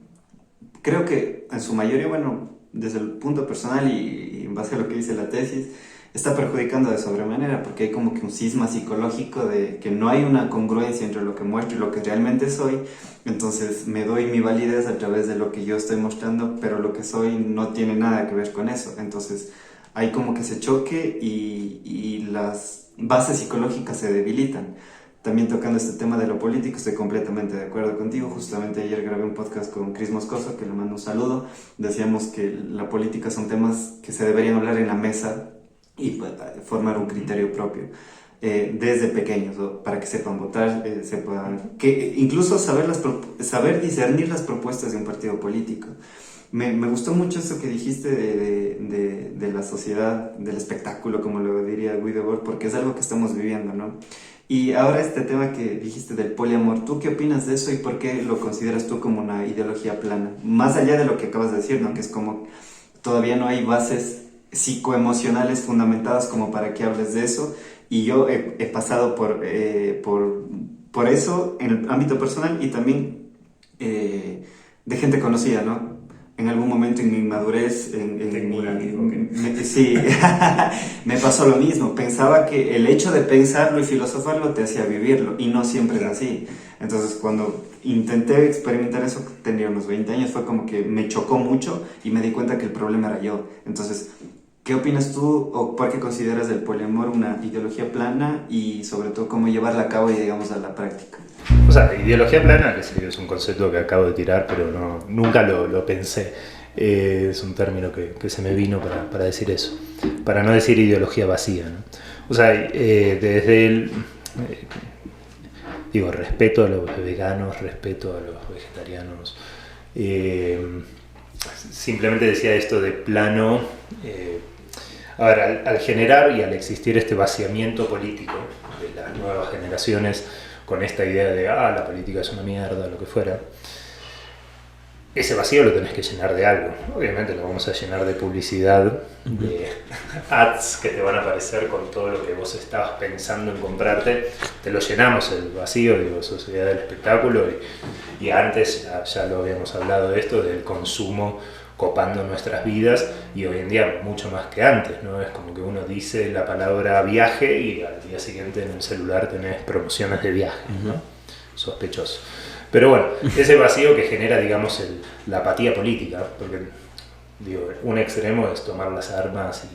creo que en su mayoría, bueno, desde el punto personal y en base a lo que dice la tesis, está perjudicando de sobremanera, porque hay como que un cisma psicológico de que no hay una congruencia entre lo que muestro y lo que realmente soy. Entonces me doy mi validez a través de lo que yo estoy mostrando, pero lo que soy no tiene nada que ver con eso. Entonces hay como que ese choque y las bases psicológicas se debilitan. También tocando este tema de lo político, estoy completamente de acuerdo contigo. Justamente ayer grabé un podcast con Chris Moscoso, que le mando un saludo. Decíamos que la política son temas que se deberían hablar en la mesa y formar un criterio propio. Desde pequeños, para que sepan votar, sepan que incluso saber discernir las propuestas de un partido político. Me gustó mucho eso que dijiste de la sociedad, del espectáculo, como lo diría Guy Debord, porque es algo que estamos viviendo, ¿no? Y ahora este tema que dijiste del poliamor, ¿tú qué opinas de eso y por qué lo consideras tú como una ideología plana? Más allá de lo que acabas de decir, ¿no? Que es como todavía no hay bases psicoemocionales fundamentadas como para que hables de eso. Y yo he pasado por eso en el ámbito personal y también de gente conocida, ¿no? En algún momento en mi inmadurez, sí, me pasó lo mismo. Pensaba que el hecho de pensarlo y filosofarlo te hacía vivirlo, y no siempre es así. Entonces, cuando intenté experimentar eso, tenía unos 20 años, fue como que me chocó mucho y me di cuenta que el problema era yo. Entonces, ¿qué opinas tú o por qué consideras el poliamor una ideología plana y sobre todo cómo llevarla a cabo y digamos a la práctica? O sea, ideología plana, que sí, es un concepto que acabo de tirar, pero nunca lo pensé. Es un término que se me vino para decir eso, para no decir ideología vacía, ¿no? O sea, desde el... respeto a los veganos, respeto a los vegetarianos. Simplemente decía esto de plano... A ver, al generar y al existir este vaciamiento político de las nuevas generaciones con esta idea de la política es una mierda, lo que fuera, ese vacío lo tenés que llenar de algo. Obviamente lo vamos a llenar de publicidad, de ads que te van a aparecer con todo lo que vos estabas pensando en comprarte. Te lo llenamos el vacío, sociedad del espectáculo, y antes ya lo habíamos hablado de esto, del consumo copando nuestras vidas, y hoy en día mucho más que antes, ¿no? Es como que uno dice la palabra viaje y al día siguiente en el celular tenés promociones de viajes, ¿no? Sospechoso. Pero bueno, ese vacío que genera, digamos, la apatía política, porque un extremo es tomar las armas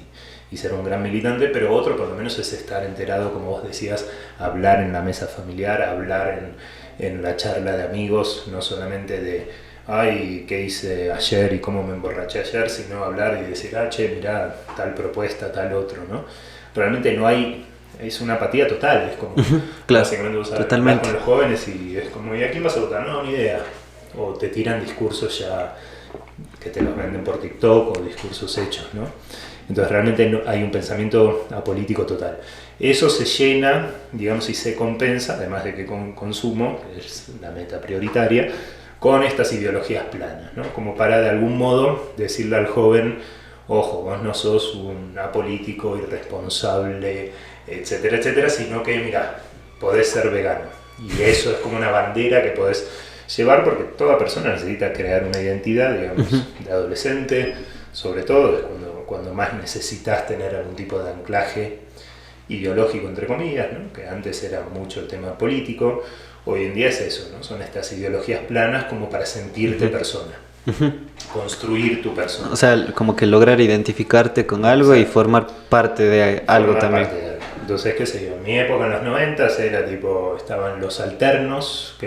y ser un gran militante, pero otro por lo menos es estar enterado, como vos decías, hablar en la mesa familiar, hablar en la charla de amigos, no solamente de qué hice ayer y cómo me emborraché ayer, sino hablar y decir, che, mirá, tal propuesta, tal otro, ¿no? Realmente no hay, es una apatía total, es como, claro, básicamente vos totalmente. con los jóvenes y es como, ¿y a quién vas a votar? No, ni idea. O te tiran discursos ya que te los venden por TikTok o discursos hechos, ¿no? Entonces realmente hay un pensamiento apolítico total. Eso se llena, digamos, y se compensa, además de que con consumo, que es la meta prioritaria, con estas ideologías planas, ¿no? Como para de algún modo decirle al joven, ojo, vos no sos un apolítico irresponsable, etcétera, etcétera, sino que, mira, podés ser vegano. Y eso es como una bandera que podés llevar, porque toda persona necesita crear una identidad, digamos, de adolescente, sobre todo es cuando más necesitas tener algún tipo de anclaje ideológico, entre comillas, ¿no? Que antes era mucho el tema político. Hoy en día es eso, ¿no? Son estas ideologías planas como para sentirte persona, construir tu persona. O sea, como que lograr identificarte con algo. Exacto. Y formar parte de algo también. Entonces, qué sé yo, en mi época, en los 90, era tipo, estaban los alternos, que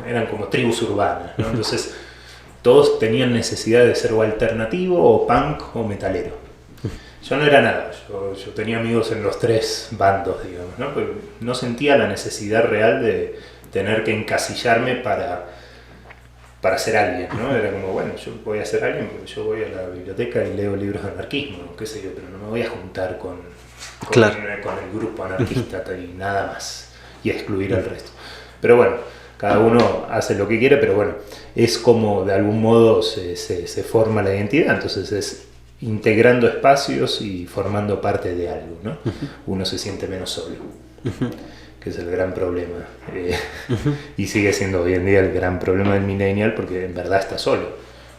eran como tribus urbanas, ¿no? Entonces, todos tenían necesidad de ser o alternativo, o punk, o metalero. Yo no era nada, yo tenía amigos en los tres bandos, digamos, ¿no? Pero no sentía la necesidad real de tener que encasillarme para ser alguien, ¿no? Era como, bueno, yo voy a ser alguien porque yo voy a la biblioteca y leo libros de anarquismo, qué sé yo, pero no me voy a juntar con el grupo anarquista y nada más, y excluir al resto. Pero bueno, cada uno hace lo que quiere, pero bueno, es como de algún modo se forma la identidad, entonces es integrando espacios y formando parte de algo, ¿no? Uno se siente menos solo. Que es el gran problema, y sigue siendo hoy en día el gran problema del millennial, porque en verdad está solo,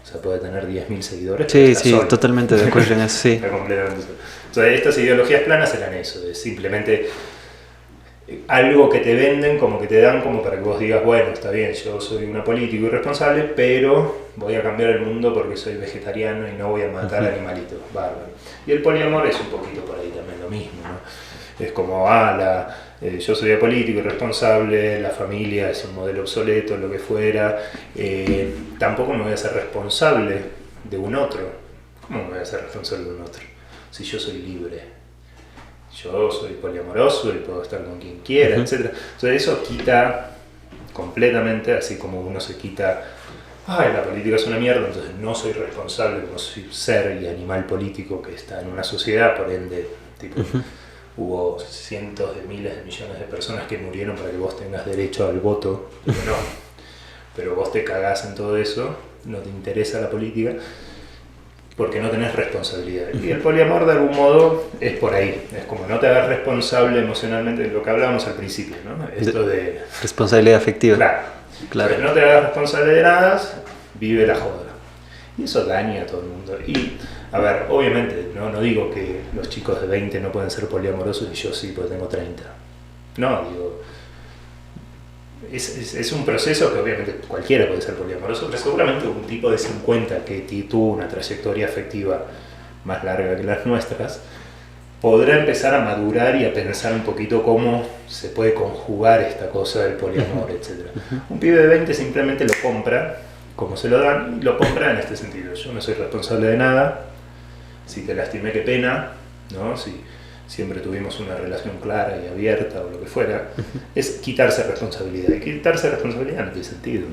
o sea, puede tener 10.000 seguidores, sí, sí, solo. Totalmente de acuerdo en eso, sí. Está completamente solo. Entonces estas ideologías planas eran eso, de simplemente algo que te venden, como que te dan como para que vos digas, bueno, está bien, yo soy un político irresponsable, pero voy a cambiar el mundo porque soy vegetariano y no voy a matar animalitos, bárbaro. Y el poliamor es un poquito por ahí también lo mismo, ¿no? es como, yo soy apolítico y responsable, la familia es un modelo obsoleto, lo que fuera, tampoco me voy a hacer responsable de un otro. ¿Cómo me voy a hacer responsable de un otro? Si yo soy libre, yo soy poliamoroso y puedo estar con quien quiera, etc. Entonces eso quita completamente, así como uno se quita, la política es una mierda, entonces no soy responsable como soy ser y animal político que está en una sociedad, por ende, tipo, hubo cientos de miles de millones de personas que murieron para que vos tengas derecho al voto, no, pero vos te cagás en todo eso, no te interesa la política, porque no tenés responsabilidad. Y el poliamor de algún modo es por ahí, es como no te hagas responsable emocionalmente de lo que hablábamos al principio, ¿no? Esto de... Responsabilidad afectiva. Claro. No te hagas responsable de nada, vive la joda. Y eso daña a todo el mundo. Y, a ver, obviamente, no digo que los chicos de 20 no pueden ser poliamorosos y yo sí, porque tengo 30. No, digo... Es un proceso que obviamente cualquiera puede ser poliamoroso, pero seguramente un tipo de 50 que tuvo una trayectoria afectiva más larga que las nuestras, podrá empezar a madurar y a pensar un poquito cómo se puede conjugar esta cosa del poliamor, etc. Un pibe de 20 simplemente lo compra, como se lo dan, y lo compra en este sentido. Yo no soy responsable de nada, si te lastimé, qué pena, ¿no? Si siempre tuvimos una relación clara y abierta o lo que fuera, es quitarse responsabilidad. Y quitarse responsabilidad no tiene sentido.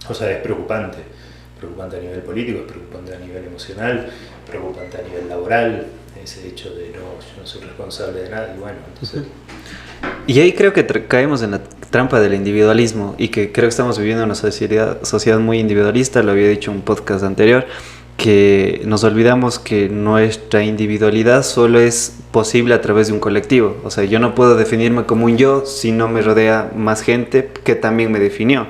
O sea, es preocupante. Preocupante a nivel político, es preocupante a nivel emocional, preocupante a nivel laboral, ese hecho de yo no soy responsable de nada, y bueno, entonces... Y ahí creo que caemos en la trampa del individualismo, y que creo que estamos viviendo una sociedad muy individualista, lo había dicho en un podcast anterior, que nos olvidamos que nuestra individualidad solo es posible a través de un colectivo. O sea, yo no puedo definirme como un yo si no me rodea más gente que también me definió.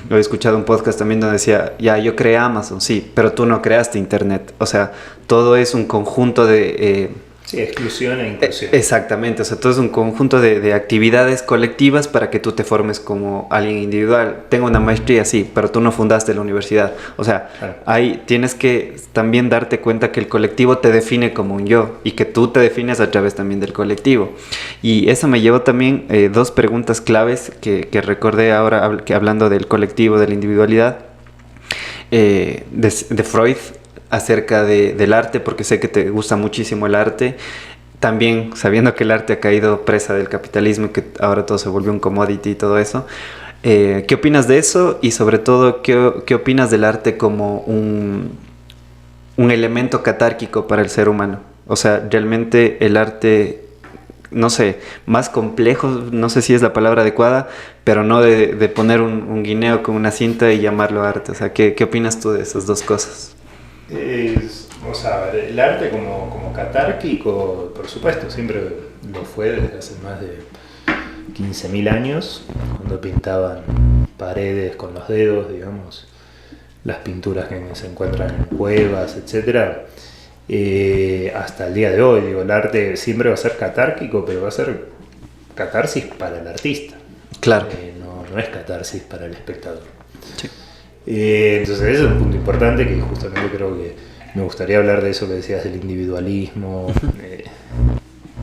He escuchado un podcast también donde decía, yo creé Amazon, sí, pero tú no creaste Internet. O sea, todo es un conjunto de... Sí, exclusión e inclusión. Exactamente, o sea, todo es un conjunto de actividades colectivas para que tú te formes como alguien individual. Tengo una maestría, sí, pero tú no fundaste la universidad. O sea, claro, ahí tienes que también darte cuenta que el colectivo te define como un yo y que tú te defines a través también del colectivo. Y eso me llevó también dos preguntas claves que recordé ahora que hablando del colectivo, de la individualidad, de Freud, acerca del arte, porque sé que te gusta muchísimo el arte, también sabiendo que el arte ha caído presa del capitalismo y que ahora todo se volvió un commodity y todo eso. ¿Qué opinas de eso? Y sobre todo, ¿qué opinas del arte como un elemento catárquico para el ser humano? O sea, realmente el arte, no sé, más complejo, no sé si es la palabra adecuada, pero no de poner un guineo con una cinta y llamarlo arte. O sea, ¿qué opinas tú de esas dos cosas? O sea, el arte como catárquico, por supuesto, siempre lo fue desde hace más de 15.000 años, cuando pintaban paredes con los dedos, digamos, las pinturas que se encuentran en cuevas, etc. Hasta el día de hoy, digo, el arte siempre va a ser catárquico, pero va a ser catarsis para el artista. Claro. No es catarsis para el espectador. Sí. Entonces ese es un punto importante que justamente creo que me gustaría hablar de eso que decías del individualismo.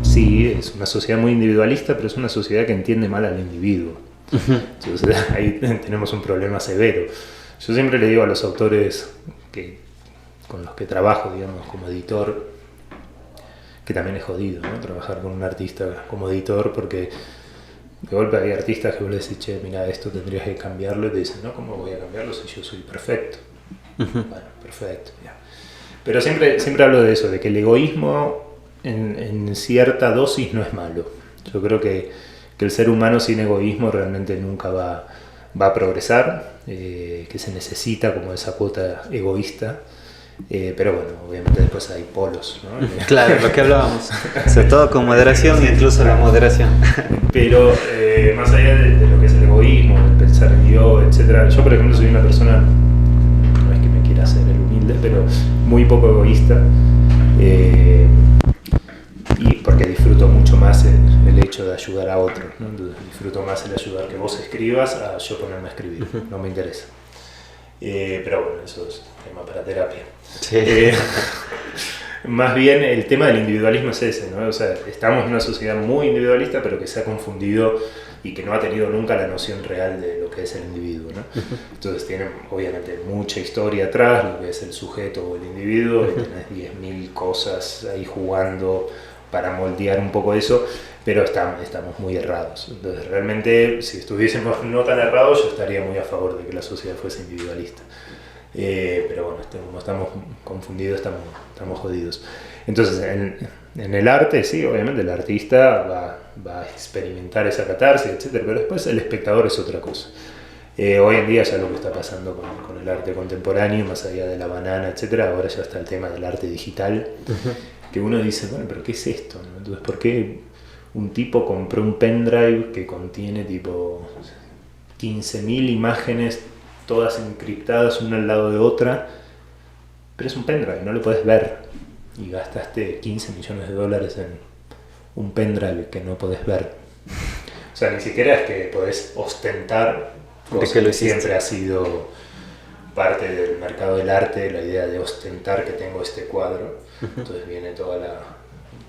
Sí, es una sociedad muy individualista, pero es una sociedad que entiende mal al individuo. Entonces ahí tenemos un problema severo. Yo siempre le digo a los autores con los que trabajo, digamos, como editor, que también es jodido, ¿no? Trabajar con un artista como editor, porque de golpe hay artistas que vos le decís, che, mira, esto tendrías que cambiarlo, y te dicen, no, ¿cómo voy a cambiarlo si yo soy perfecto? Bueno, perfecto, ya. Pero siempre hablo de eso, de que el egoísmo en cierta dosis no es malo. Yo creo que el ser humano sin egoísmo realmente nunca va a progresar, que se necesita como esa cuota egoísta. Pero bueno, obviamente después hay polos, ¿no? Claro, lo que hablábamos, sobre todo con moderación, incluso la moderación. Pero más allá de lo que es el egoísmo, el pensar en yo, etc. Yo, por ejemplo, soy una persona, no es que me quiera hacer el humilde, pero muy poco egoísta, y porque disfruto mucho más el hecho de ayudar a otros, ¿no? Entonces, disfruto más el ayudar que vos escribas a yo ponerme a escribir, no me interesa. Pero bueno, eso es tema para terapia. Sí. Más bien el tema del individualismo es ese, ¿no? O sea, estamos en una sociedad muy individualista, pero que se ha confundido y que no ha tenido nunca la noción real de lo que es el individuo, ¿no? Entonces tienen obviamente mucha historia atrás, lo que es el sujeto o el individuo, y tenés 10.000 cosas ahí jugando para moldear un poco eso, pero estamos muy errados. Entonces realmente, si estuviésemos no tan errados, yo estaría muy a favor de que la sociedad fuese individualista. Pero bueno, como estamos confundidos, estamos jodidos. Entonces, en el arte, sí, obviamente el artista va a experimentar esa catarsis, etcétera, pero después el espectador es otra cosa. Hoy en día ya lo que está pasando con el arte contemporáneo, más allá de la banana, etcétera, ahora ya está el tema del arte digital, que uno dice, bueno, pero ¿qué es esto? ¿No? Entonces, ¿por qué un tipo compró un pendrive que contiene tipo 15.000 imágenes, todas encriptadas una al lado de otra, pero es un pendrive, no lo puedes ver, y gastaste $15 millones en un pendrive que no podés ver? O sea, ni siquiera es que podés ostentar, cosa que siempre ha sido parte del mercado del arte, la idea de ostentar que tengo este cuadro. Entonces viene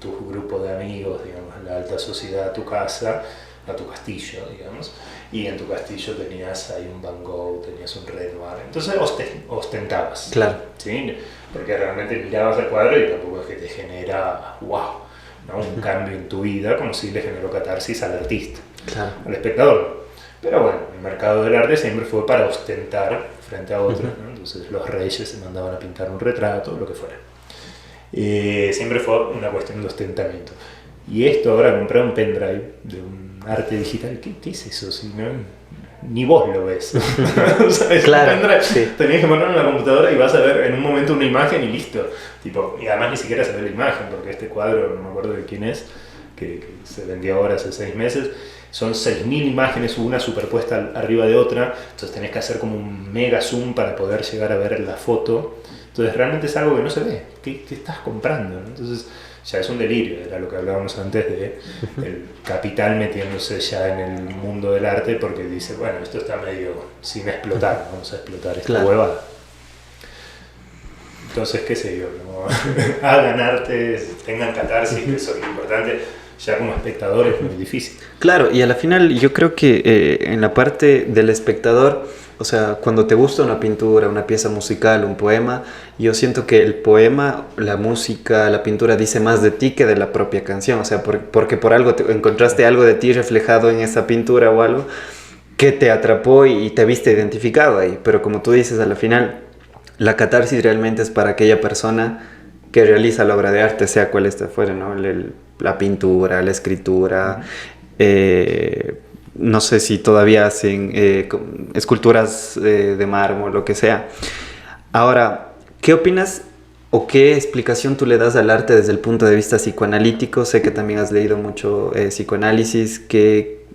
tu grupo de amigos, digamos, la alta sociedad a tu casa, a tu castillo, digamos, y en tu castillo tenías ahí un Van Gogh, tenías un Renoir, entonces ostentabas. Claro. ¿Sí? Porque realmente mirabas el cuadro y tampoco es que te genera, wow, ¿no? Un cambio en tu vida, como si le generó catarsis al artista, Claro. al espectador. Pero bueno, el mercado del arte siempre fue para ostentar frente a otros, ¿no? Entonces los reyes se mandaban a pintar un retrato, lo que fuera. Siempre fue una cuestión de ostentamiento. Y esto ahora, comprar un pendrive de un arte digital, ¿qué es eso? Si no, ni vos lo ves. O sea, es claro, un pendrive, sí. Tenías que ponerlo en la computadora y vas a ver en un momento una imagen y listo. Tipo, y además ni siquiera se ve la imagen, porque este cuadro, no me acuerdo de quién es, que se vendió ahora hace 6 meses, son 6.000 imágenes, una superpuesta arriba de otra, entonces tenés que hacer como un mega zoom para poder llegar a ver la foto. Entonces realmente es algo que no se ve. ¿Qué estás comprando? ¿No? Entonces ya es un delirio, era lo que hablábamos antes de el capital metiéndose ya en el mundo del arte, porque dice, bueno, esto está medio sin explotar, vamos a explotar esta huevada. Entonces, qué sé yo, ¿no? Hagan arte, tengan catarsis, que eso es lo importante. Ya como espectador es muy difícil. Claro, y a la final yo creo que en la parte del espectador, o sea, cuando te gusta una pintura, una pieza musical, un poema, yo siento que el poema, la música, la pintura dice más de ti que de la propia canción, o sea, porque por algo encontraste algo de ti reflejado en esa pintura o algo que te atrapó y te viste identificado ahí, pero como tú dices, a la final la catarsis realmente es para aquella persona que realiza la obra de arte, sea cual esté fuera, ¿no? La pintura, la escritura, no sé si todavía hacen esculturas de mármol, lo que sea. Ahora, ¿qué opinas o qué explicación tú le das al arte desde el punto de vista psicoanalítico? Sé que también has leído mucho psicoanálisis, que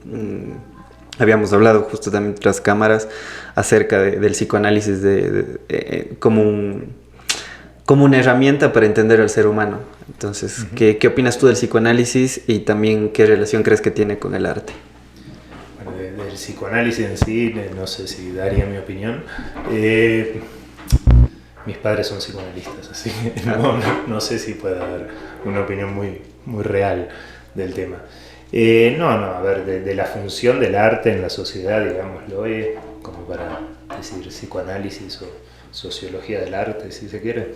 habíamos hablado justo también tras cámaras acerca del psicoanálisis como una herramienta para entender al ser humano. Entonces, ¿qué opinas tú del psicoanálisis y también qué relación crees que tiene con el arte? Bueno, del psicoanálisis en sí, no sé si daría mi opinión. Mis padres son psicoanalistas, así que no sé si pueda dar una opinión muy, muy real del tema. A ver, de la función del arte en la sociedad, digámoslo, como para decir psicoanálisis o sociología del arte, si se quiere.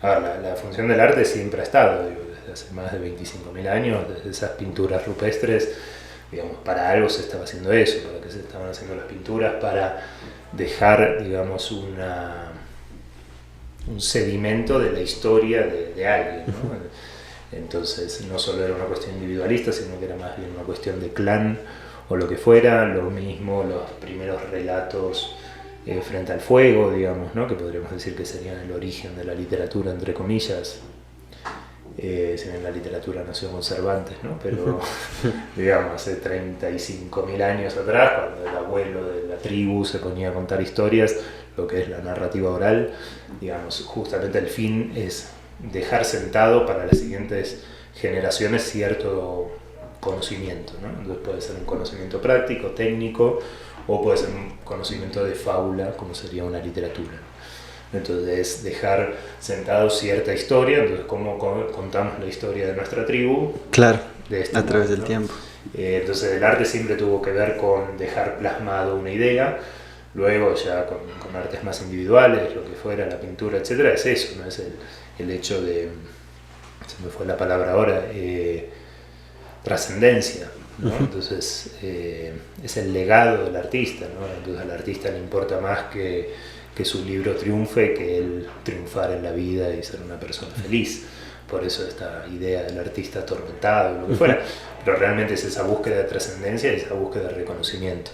A ver, la función del arte siempre ha estado, desde hace más de 25.000 años, desde esas pinturas rupestres, digamos, para algo se estaba haciendo eso, para que se estaban haciendo las pinturas, para dejar, digamos, un sedimento de la historia de alguien, ¿no? Entonces no solo era una cuestión individualista, sino que era más bien una cuestión de clan o lo que fuera. Lo mismo los primeros relatos frente al fuego, digamos, ¿no? Que podríamos decir que serían el origen de la literatura, entre comillas. Si bien la literatura nació con Cervantes, ¿no? Pero digamos, hace 35.000 años atrás, cuando el abuelo de la tribu se ponía a contar historias, lo que es la narrativa oral, digamos, justamente el fin es dejar sentado para las siguientes generaciones cierto conocimiento, ¿no? Entonces puede ser un conocimiento práctico, técnico, o puede ser un conocimiento de fábula, como sería una literatura. Entonces es dejar sentado cierta historia, entonces cómo contamos la historia de nuestra tribu. Claro, de este a través modo, del ¿no? tiempo. Entonces el arte siempre tuvo que ver con dejar plasmado una idea, luego ya con artes más individuales, lo que fuera, la pintura, etcétera, es eso, ¿no? Es el hecho de, se me fue la palabra ahora, trascendencia, ¿no? Entonces es el legado del artista, ¿no? Entonces al artista le importa más que su libro triunfe que él triunfar en la vida y ser una persona feliz. Por eso esta idea del artista atormentado, lo que fuera, pero realmente es esa búsqueda de trascendencia y esa búsqueda de reconocimiento.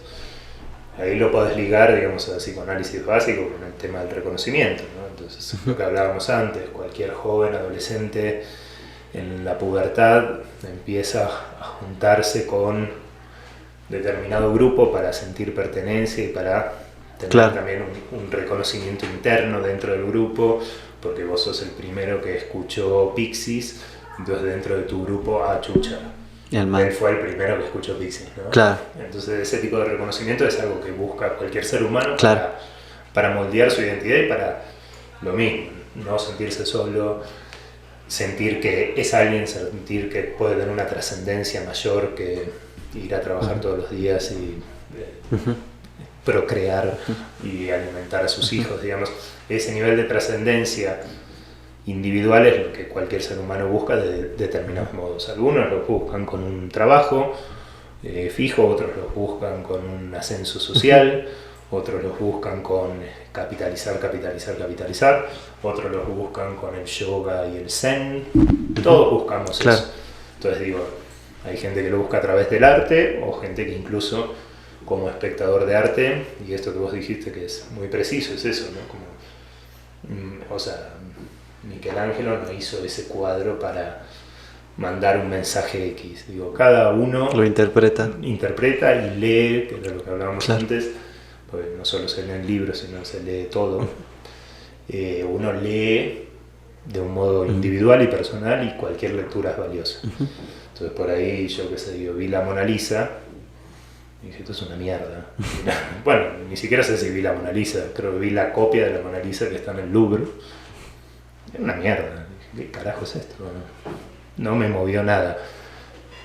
Ahí lo podés ligar, digamos, a psicoanálisis básico con el tema del reconocimiento, ¿no? Entonces, lo que hablábamos antes, cualquier joven, adolescente en la pubertad empieza a juntarse con determinado grupo para sentir pertenencia y para tener también un reconocimiento interno dentro del grupo, porque vos sos el primero que escuchó Pixies, entonces dentro de tu grupo, chucha, él fue el primero que escuchó Pixies, ¿no? Claro. Entonces ese tipo de reconocimiento es algo que busca cualquier ser humano claro. para moldear su identidad y para lo mismo, no sentirse solo, sentir que es alguien, sentir que puede tener una trascendencia mayor que ir a trabajar todos los días y procrear y alimentar a sus hijos, digamos. Ese nivel de trascendencia individual es lo que cualquier ser humano busca de determinados modos. Algunos lo buscan con un trabajo fijo, otros lo buscan con un ascenso social, otros los buscan con capitalizar, otros los buscan con el yoga y el zen. Todos buscamos eso. Entonces digo, hay gente que lo busca a través del arte o gente que incluso como espectador de arte, y esto que vos dijiste que es muy preciso, es eso, ¿no? Como, o sea, Michelangelo no hizo ese cuadro para mandar un mensaje X. Digo, cada uno lo interpreta y lee, que era lo que hablábamos antes, porque no solo se leen libros, sino se lee todo. Uno lee de un modo individual y personal y cualquier lectura es valiosa. Entonces por ahí yo qué sé, digo, vi la Mona Lisa y dije, esto es una mierda. Bueno, ni siquiera sé si vi la Mona Lisa, creo que vi la copia de la Mona Lisa que está en el Louvre. Es una mierda. ¿Qué carajo es esto? No me movió nada.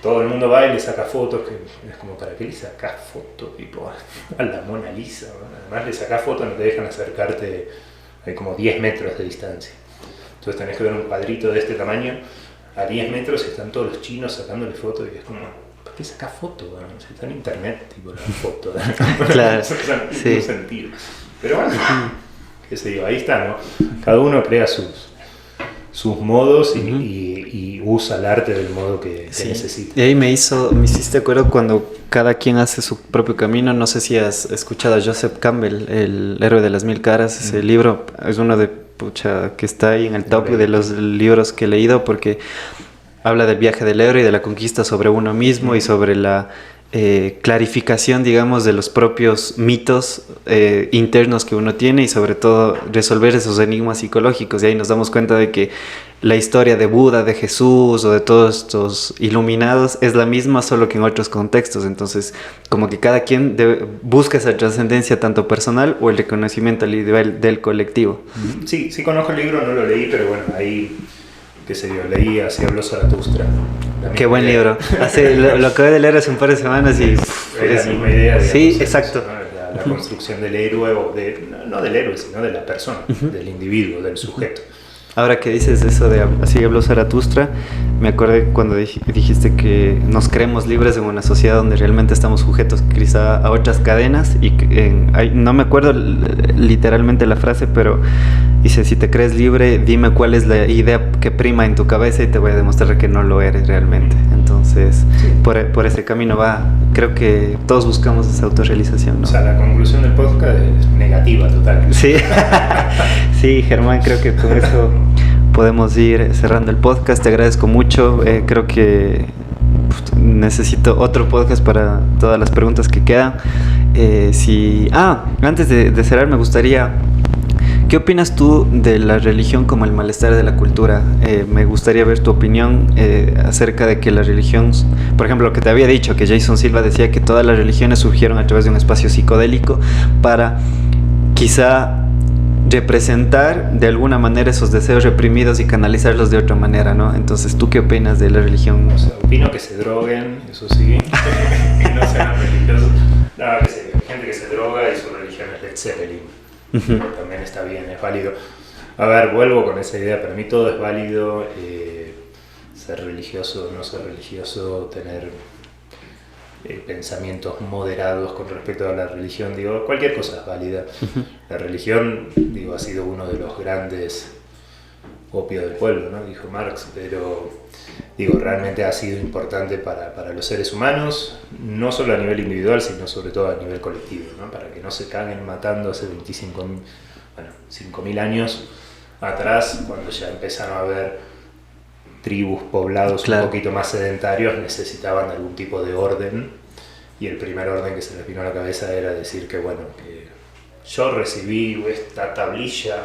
Todo el mundo va y le saca fotos, que es como, ¿para qué le sacás fotos tipo, a la Mona Lisa? Además le sacás fotos, no te dejan acercarte, hay como 10 metros de distancia. Entonces tenés que ver un cuadrito de este tamaño a 10 metros y están todos los chinos sacándole fotos y es como, ¿para qué sacás fotos? Si está en internet, tipo, la foto. Claro, no tiene sentido. Pero bueno, qué sé yo, ahí está, ¿no? Cada uno crea sus modos y usa el arte del modo que necesita. Y ahí me hiciste acuerdo cuando cada quien hace su propio camino. No sé si has escuchado a Joseph Campbell, El héroe de las 1000 caras. Ese libro es uno que está ahí en el top de los libros que he leído, porque habla del viaje del héroe y de la conquista sobre uno mismo y sobre la clarificación, digamos, de los propios mitos internos que uno tiene y sobre todo resolver esos enigmas psicológicos. Y ahí nos damos cuenta de que la historia de Buda, de Jesús o de todos estos iluminados es la misma, solo que en otros contextos. Entonces, como que cada quien busca esa trascendencia tanto personal o el reconocimiento al nivel del colectivo. Sí conozco el libro, no lo leí, pero bueno, ahí, qué sé yo, leí Así habló Zaratustra. Qué buen libro. Lo acabé de leer hace un par de semanas y... es la misma idea. Digamos, sí, exacto. Eso, ¿no? La construcción del héroe, no del héroe, sino de la persona, del individuo, del sujeto. Ahora que dices eso de Así habló Zaratustra, me acordé cuando dijiste que nos creemos libres en una sociedad donde realmente estamos sujetos quizá a otras cadenas y no me acuerdo literalmente la frase, pero dice, si te crees libre, dime cuál es la idea que prima en tu cabeza y te voy a demostrar que no lo eres realmente. Entonces, por ese camino va. Creo que todos buscamos esa autorrealización, ¿no? O sea, la conclusión del podcast es negativa total. Sí, sí, Germán, creo que con eso podemos ir cerrando el podcast. Te agradezco mucho. Creo que necesito otro podcast para todas las preguntas que quedan. Antes de cerrar, me gustaría... ¿Qué opinas tú de la religión como el malestar de la cultura? Me gustaría ver tu opinión acerca de que la religión, por ejemplo, lo que te había dicho, que Jason Silva decía que todas las religiones surgieron a través de un espacio psicodélico para quizá representar de alguna manera esos deseos reprimidos y canalizarlos de otra manera, ¿no? Entonces, ¿tú qué opinas de la religión? O sea, opino que se droguen, eso sí, que no sean religiosos. No, que sé, hay gente que se droga y su religión es Led Zeppelin. También está bien, es válido. A ver, vuelvo con esa idea, para mí todo es válido, ser religioso, no ser religioso, tener pensamientos moderados con respecto a la religión, digo, cualquier cosa es válida. La religión, digo, ha sido uno de los grandes opios del pueblo, ¿no? Dijo Marx, pero digo, realmente ha sido importante para los seres humanos, no solo a nivel individual, sino sobre todo a nivel colectivo, ¿no? Para que no se caguen matando hace 5.000 años atrás, cuando ya empezaron a haber tribus, poblados un poquito más sedentarios, necesitaban algún tipo de orden, y el primer orden que se les vino a la cabeza era decir que, bueno, que yo recibí esta tablilla,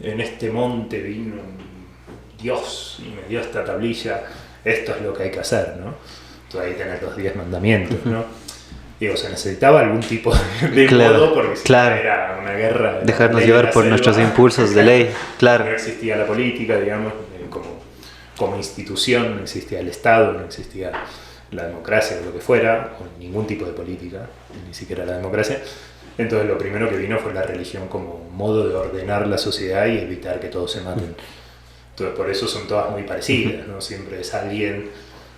en este monte vino un Dios y me dio esta tablilla, esto es lo que hay que hacer, ¿no? Entonces ahí tenés los 10 mandamientos, ¿no? Digo, se necesitaba algún tipo de modo, porque si no era una guerra. Dejarnos llevar por nuestros impulsos de ley, claro. No existía la política, digamos, como institución, no existía el Estado, no existía la democracia o lo que fuera, o ningún tipo de política, ni siquiera la democracia. Entonces lo primero que vino fue la religión como modo de ordenar la sociedad y evitar que todos se maten. Entonces por eso son todas muy parecidas, ¿no? Siempre es alguien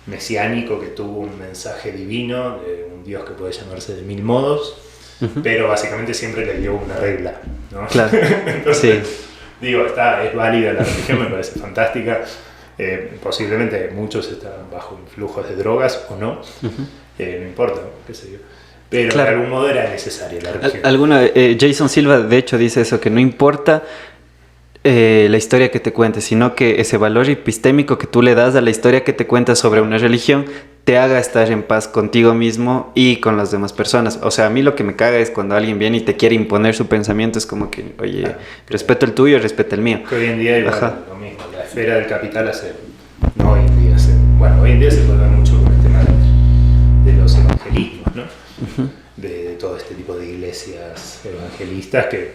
mesiánico que tuvo un mensaje divino de un Dios que puede llamarse de 1000 modos, pero básicamente siempre le dio una regla, ¿no? Claro. Entonces, digo, es válida la religión, me parece fantástica. Posiblemente muchos están bajo influjos de drogas o no, no importa, qué sé yo. Pero de algún modo era necesaria la religión. Jason Silva de hecho dice eso, que no importa la historia que te cuentes, sino que ese valor epistémico que tú le das a la historia que te cuentas sobre una religión te haga estar en paz contigo mismo y con las demás personas. O sea, a mí lo que me caga es cuando alguien viene y te quiere imponer su pensamiento, es como que, oye, respeto el tuyo, respeta el mío. Que hoy en día igual, lo mismo, la esfera del capital no hoy en día hoy en día se puede ver mucho con el tema de los evangelismos, ¿no? De todo este tipo de iglesias evangelistas que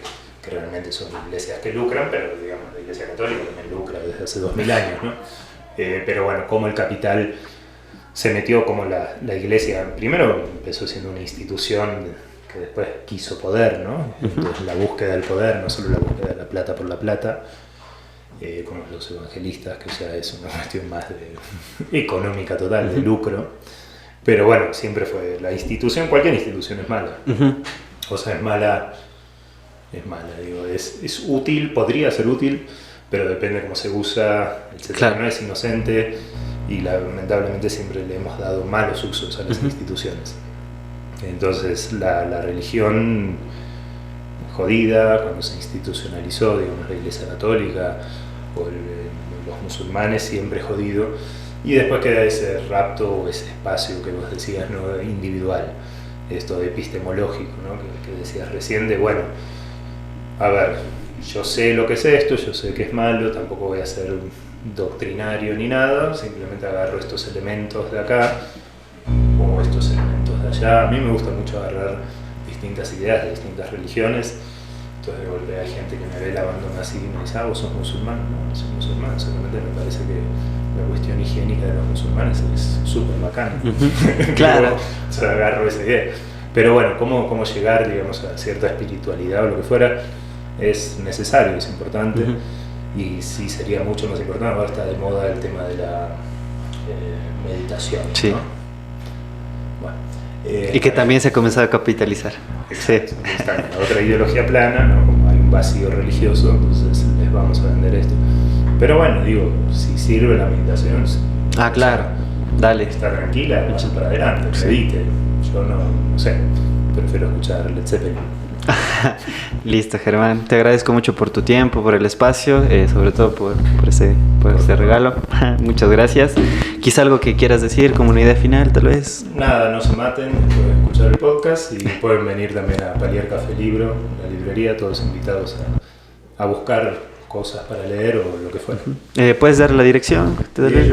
realmente son iglesias que lucran, pero digamos la iglesia católica también lucra desde hace 2000 años, ¿no? Pero bueno, como el capital se metió, como la iglesia primero empezó siendo una institución que después quiso poder, ¿no? Entonces la búsqueda del poder, no solo la búsqueda de la plata por la plata, como los evangelistas, que ya es una cuestión más económica total, de lucro. Pero bueno, siempre fue la institución, cualquier institución es mala. O sea, es mala, digo, es útil, podría ser útil, pero depende de cómo se usa, etc. Claro. No es inocente y lamentablemente siempre le hemos dado malos usos a las instituciones. Entonces la religión jodida, cuando se institucionalizó, digamos, la iglesia católica o los musulmanes, siempre jodido. Y después queda ese rapto o ese espacio que vos decías, ¿no? Individual, esto epistemológico, ¿no? que decías recién, de bueno, a ver, yo sé lo que es esto, yo sé que es malo, tampoco voy a ser doctrinario ni nada, simplemente agarro estos elementos de acá o estos elementos de allá. A mí me gusta mucho agarrar distintas ideas de distintas religiones. Entonces de golpe hay gente que me ve lavando así y me dice, vos sos musulmán. No soy musulmán, solamente me parece que la cuestión higiénica de los musulmanes es súper bacana. Claro. O sea, agarro esa idea. Pero bueno, cómo llegar, digamos, a cierta espiritualidad o lo que fuera, es necesario, es importante. Y sí sería mucho más importante. Ahora está de moda el tema de la meditación, sí, ¿no? Bueno, y que también se ha comenzado a capitalizar. Exacto, sí. Está en otra ideología plana, ¿no? Como hay un vacío religioso, entonces les vamos a vender esto. Pero bueno, digo, si sirve la meditación, claro, dale. Está tranquila, vaya para adelante, medite. Yo no sé, prefiero escuchar Led Zeppelin. Listo, Germán, te agradezco mucho por tu tiempo, por el espacio, sobre todo por ese regalo. Muchas gracias. Quizá algo que quieras decir como una idea final, tal vez. Nada, no se maten, pueden escuchar el podcast y pueden venir también a Paliar Café Libro, la librería, todos invitados a buscar cosas para leer o lo que fuera. ¿Puedes dar la dirección?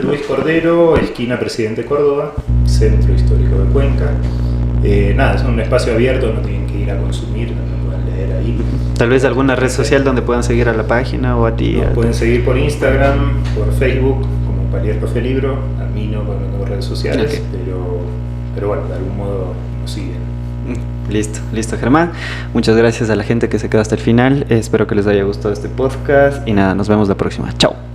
Luis Cordero, esquina Presidente Córdoba, Centro Histórico de Cuenca. Nada, es un espacio abierto, no tienen que ir a consumir, lo pueden leer ahí. Tal vez alguna red social donde puedan seguir a la página o a ti. Nos pueden seguir por Instagram, por Facebook, como Palier Profe Libro. A mí no, porque no tengo redes sociales, Okay. pero bueno, de algún modo nos siguen. Listo, Germán. Muchas gracias a la gente que se quedó hasta el final. Espero que les haya gustado este podcast y nada, nos vemos la próxima. Chao.